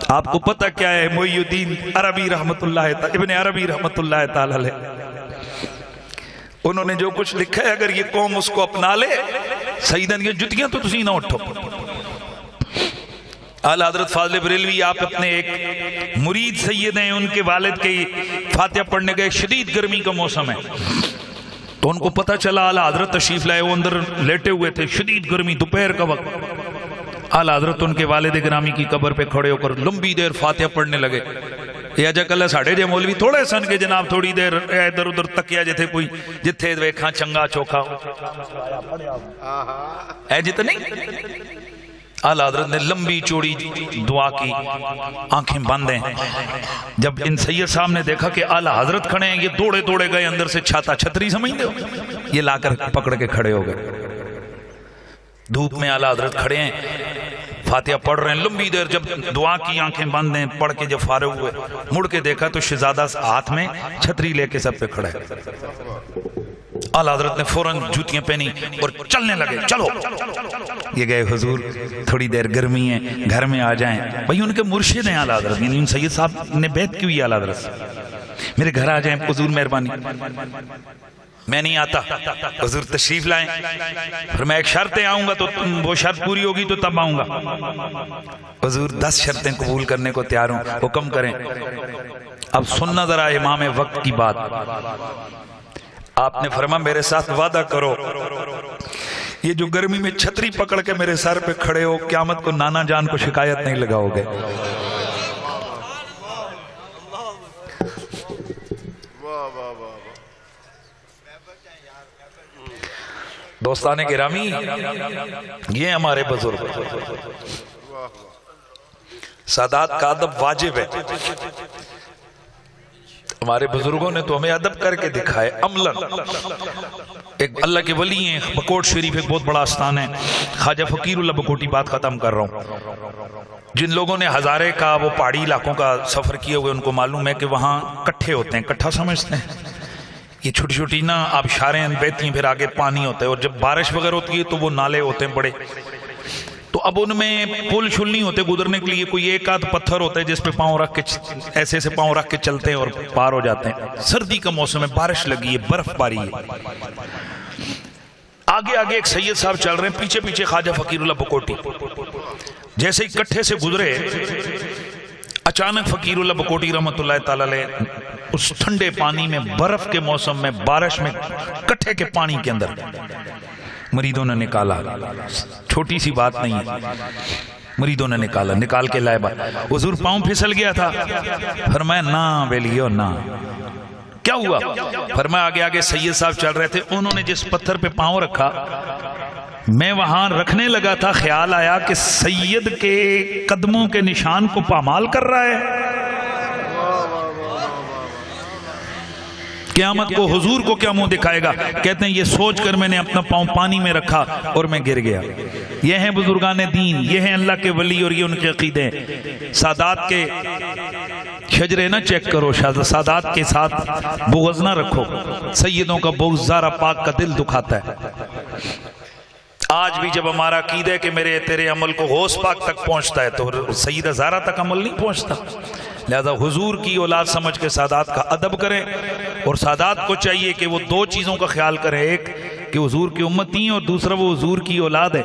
آپ کو پتہ کیا ہے محی الدین عربی رحمت اللہ ابن عربی رحمت اللہ تعالی علیہ، انہوں نے جو کچھ لکھا ہے اگر یہ قوم اس کو اپنا لے سیدن کی جتیاں تو تسی نہ اٹھو۔ اعلیٰ حضرت فاضل بریلوی آپ اپنے ایک مرید سید ہیں، ان کے والد کے فاتحہ پڑھنے گئے، شدید گرمی کا موسم ہے، تو ان کو پتہ چلا اعلیٰ حضرت تشریف لائے، وہ اندر لیٹے ہوئے تھے، شدید گرمی، دوپہر کا وقت۔ اعلیٰ حضرت ان کے والد گرامی کی قبر پہ کھڑے ہو کر لمبی دیر فاتحہ پڑھنے لگے۔ یہ اجا کلہ ساڑھے جے مولوی تھوڑے سن کے جناب تھوڑی دیر ادھر ادھر تکیا جتے کوئی جتھے ویکھاں چنگا چوکھا اے جتے نہیں۔ اعلیٰ حضرت نے لمبی چوڑی دعا کی، آنکھیں بند ہیں۔ جب ان سید صاحب نے دیکھا کہ اعلیٰ حضرت کھڑے ہیں، یہ دوڑے دوڑے گئے اندر سے چھاتا چھتری سمجھتے ہو، یہ لا کر پکڑ کے کھڑے ہو گئے۔ دھوپ میں اعلیٰ حضرت کھڑے ہیں، فاتحہ پڑھ رہے ہیں لمبی دیر، جب دعا کی آنکھیں بند ہیں، پڑھ کے جب فارغ ہوئے مڑ کے دیکھا تو شہزادہ ہاتھ میں چھتری لے کے سب پہ کھڑا ہے۔ اعلیٰ حضرت نے فوراً جوتیاں پہنی اور چلنے لگے، چلو یہ گئے حضور تھوڑی دیر گرمی ہے گھر میں آ جائیں۔ بھئی ان کے مرشد ہیں اعلیٰ حضرت، یعنی ان سید صاحب نے بیعت کی ہوئی اعلیٰ حضرت سے، میرے گھر آ جائیں حضور مہربانی۔ میں نہیں آتا، حضور تشریف لائیں، پھر میں ایک شرطیں آؤں گا تو وہ شرط پوری ہوگی تو تب آؤں گا۔ حضور 10 شرطیں قبول کرنے کو تیار ہوں، حکم کریں۔ اب سننا ذرا امام وقت کی بات، آپ نے فرمایا میرے ساتھ وعدہ کرو یہ جو گرمی میں چھتری پکڑ کے میرے سر پہ کھڑے ہو، قیامت کو نانا جان کو شکایت نہیں لگاؤ گے۔ دوستان گرامی، یہ ہمارے بزرگ، سادات کا ادب واجب ہے۔ ہمارے بزرگوں نے تو ہمیں ادب کر کے دکھائے عملاً۔ ایک اللہ کے ولی ہیں، بکوٹ شریف ایک بہت بڑا آستان ہے، خواجہ فقیر اللہ بکوٹی، بات ختم کر رہا ہوں۔ جن لوگوں نے ہزارے کا وہ پہاڑی علاقوں کا سفر کیے ہوئے ان کو معلوم ہے کہ وہاں کٹھے ہوتے ہیں، کٹھا سمجھتے ہیں، یہ چھوٹی چھوٹی نا آبشاریں بہتی ہیں، پھر آگے پانی ہوتا ہے، اور جب بارش وغیرہ ہوتی ہے تو وہ نالے ہوتے ہیں بڑے، تو اب ان میں پل شل نہیں ہوتے گزرنے کے لیے، کوئی ایک آدھ پتھر ہوتا ہے جس پہ پاؤں رکھ کے ایسے سے پاؤں رکھ کے چلتے ہیں اور پار ہو جاتے ہیں۔ سردی کا موسم ہے، بارش لگی ہے، برف باری ہے، آگے آگے ایک سید صاحب چل رہے ہیں، پیچھے پیچھے خواجہ فقیر اللہ بکوٹی۔ جیسے ہی کٹھے سے گزرے اچانک فقیر اللہ بکوٹی رحمت اللہ تعالی علیہ اس ٹھنڈے پانی میں، برف کے موسم میں، بارش میں، کٹھے کے پانی کے اندر مریدوں نے نکالا، چھوٹی سی بات نہیں ہے، مریدوں نے نکال کے لائے بات۔ حضور پاؤں پھسل گیا تھا، فرمایا نا بیلیو نا، کیا ہوا؟ فرمایا آگے آگے سید صاحب چل رہے تھے، انہوں نے جس پتھر پہ پاؤں رکھا میں وہاں رکھنے لگا تھا، خیال آیا کہ سید کے قدموں کے نشان کو پامال کر رہا ہے، قیامت کو حضور کو کیا منہ دکھائے گا؟ کہتے ہیں یہ سوچ کر میں نے اپنا پاؤں پانی میں رکھا اور میں گر گیا۔ یہ ہیں بزرگان دین، یہ ہیں اللہ کے ولی اور یہ ان کے عقیدے۔ سادات کے شجرے نہ چیک کرو، سادات کے ساتھ بغض نہ رکھو، سیدوں کا بغض زارا پاک کا دل دکھاتا ہے۔ آج بھی جب ہمارا عقیدہ ہے کہ میرے تیرے عمل کو غوث پاک تک پہنچتا ہے تو سیدہ زارا تک عمل نہیں پہنچتا، لہذا حضور کی اولاد سمجھ کے سادات کا ادب کریں، اور سادات کو چاہیے کہ وہ 2 چیزوں کا خیال کریں، ایک کہ حضور کی امتی ہیں اور دوسرا وہ حضور کی اولاد ہے،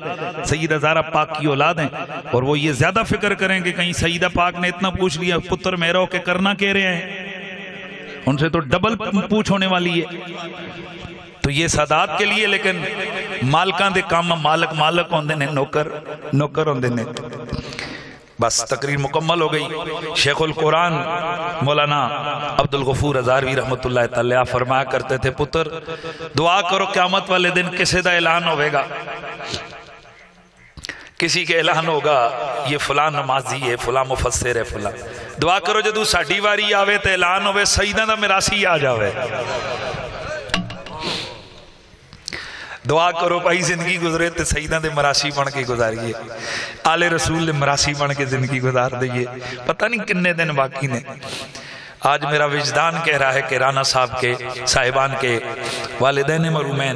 سیدہ زارا پاک کی اولاد ہیں، اور وہ یہ زیادہ فکر کریں کہ کہیں سیدہ پاک نے اتنا پوچھ لیا پتر میرا ہو کے کرنا کہہ رہے ہیں، ان سے تو ڈبل پوچھ ہونے والی ہے۔ تو یہ سادات کے لیے، لیکن مالکاں دے کام مالک ہوندے نے، نوکر ہوندے نے۔ بس تقریر مکمل ہو گئی۔ شیخ القرآن مولانا عبدالغفور ہزاروی رحمت اللہ تعالیٰ فرمایا کرتے تھے، پتر دعا کرو قیامت والے دن کسی دا اعلان ہوئے گا، کسی کے اعلان ہوگا یہ فلاں نمازی ہے، فلاں مفسر ہے، فلاں دعا کرو جدو ساڈی واری آوے تے اعلان ہوئے سیدہ دا میراثی آ جاوے۔ دعا کرو بھائی زندگی گزرے تے سیدہ دے مراسی بن کے گزاریے، آل رسول دے مراسی بن کے زندگی گزار دئیے۔ پتہ نہیں کنے دن باقی نے۔ آج میرا وجدان کہہ رہا ہے کہ رانا صاحب کے صاحبان کے والدین مرحومین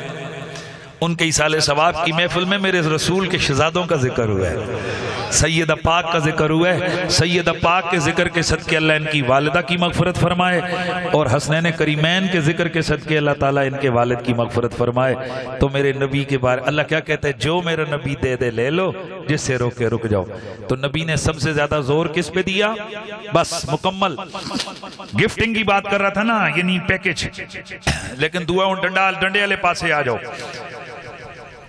ان کے ایصال ثواب کی محفل میں میرے رسول کے شہزادوں کا ذکر ہوا ہے، سیدہ پاک کا ذکر ہوا ہے۔ سیدہ پاک کے ذکر کے صدقے اللہ ان کی والدہ کی مغفرت فرمائے، اور حسنین کریمین کے ذکر کے صدقے اللہ تعالیٰ ان کے والد کی مغفرت فرمائے۔ تو میرے نبی کے بارے اللہ کیا کہتے ہیں، جو میرا نبی دے دے لے لو، جس سے روکے رک جاؤ۔ تو نبی نے سب سے زیادہ زور کس پہ دیا؟ بس مکمل گفٹنگ کی بات کر رہا تھا نا، یعنی پیکج، لیکن دعا ڈنڈے والے پاسے آ جاؤ۔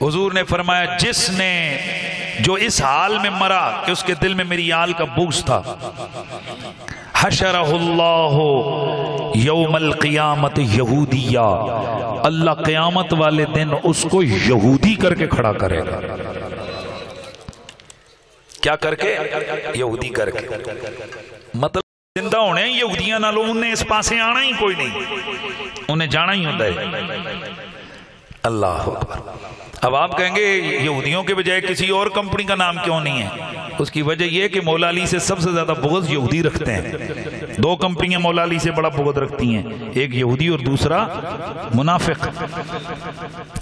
حضور نے فرمایا جس نے جو اس حال میں مرا کہ اس کے دل میں میری آل کا بغض تھا، حشرہ اللہ یوم القیامت یہودیہ، اللہ قیامت والے دن اس کو یہودی کر کے کھڑا کرے گا۔ کیا کر کے؟ یہودی کر کے۔ مطلب زندہ ہونے یہودیاں نالوں انہیں اس پاسے آنا ہی کوئی نہیں، انہیں جانا ہی ہوتا ہے۔ اللہ اکبر۔ اب آپ کہیں گے یہودیوں کے بجائے کسی اور کمپنی کا نام کیوں نہیں ہے؟ اس کی وجہ یہ کہ مولا علی سے سب سے زیادہ بغض یہودی رکھتے ہیں۔ دو کمپنیاں مولا علی سے بڑا بغض رکھتی ہیں، ایک یہودی اور دوسرا منافق۔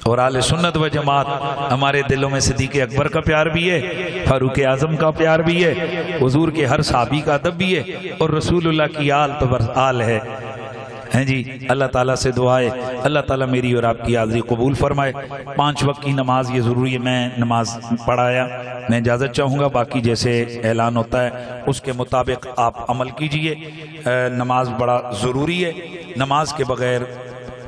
اور اہل سنت و جماعت ہمارے دلوں میں صدیق اکبر کا پیار بھی ہے، فاروق اعظم کا پیار بھی ہے، حضور کے ہر صحابی کا ادب بھی ہے، اور رسول اللہ کی آل تو بس آل ہے۔ ہیں جی، اللہ تعالیٰ سے دعائے اللہ تعالیٰ میری اور آپ کی حاضری قبول فرمائے۔ 5 وقت کی نماز یہ ضروری ہے، میں نماز پڑھایا، میں اجازت چاہوں گا، باقی جیسے اعلان ہوتا ہے اس کے مطابق آپ عمل کیجئے۔ نماز بڑا ضروری ہے، نماز کے بغیر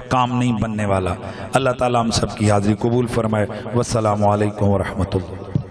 کام نہیں بننے والا۔ اللہ تعالیٰ ہم سب کی حاضری قبول فرمائے۔ والسلام علیکم ورحمۃ اللہ۔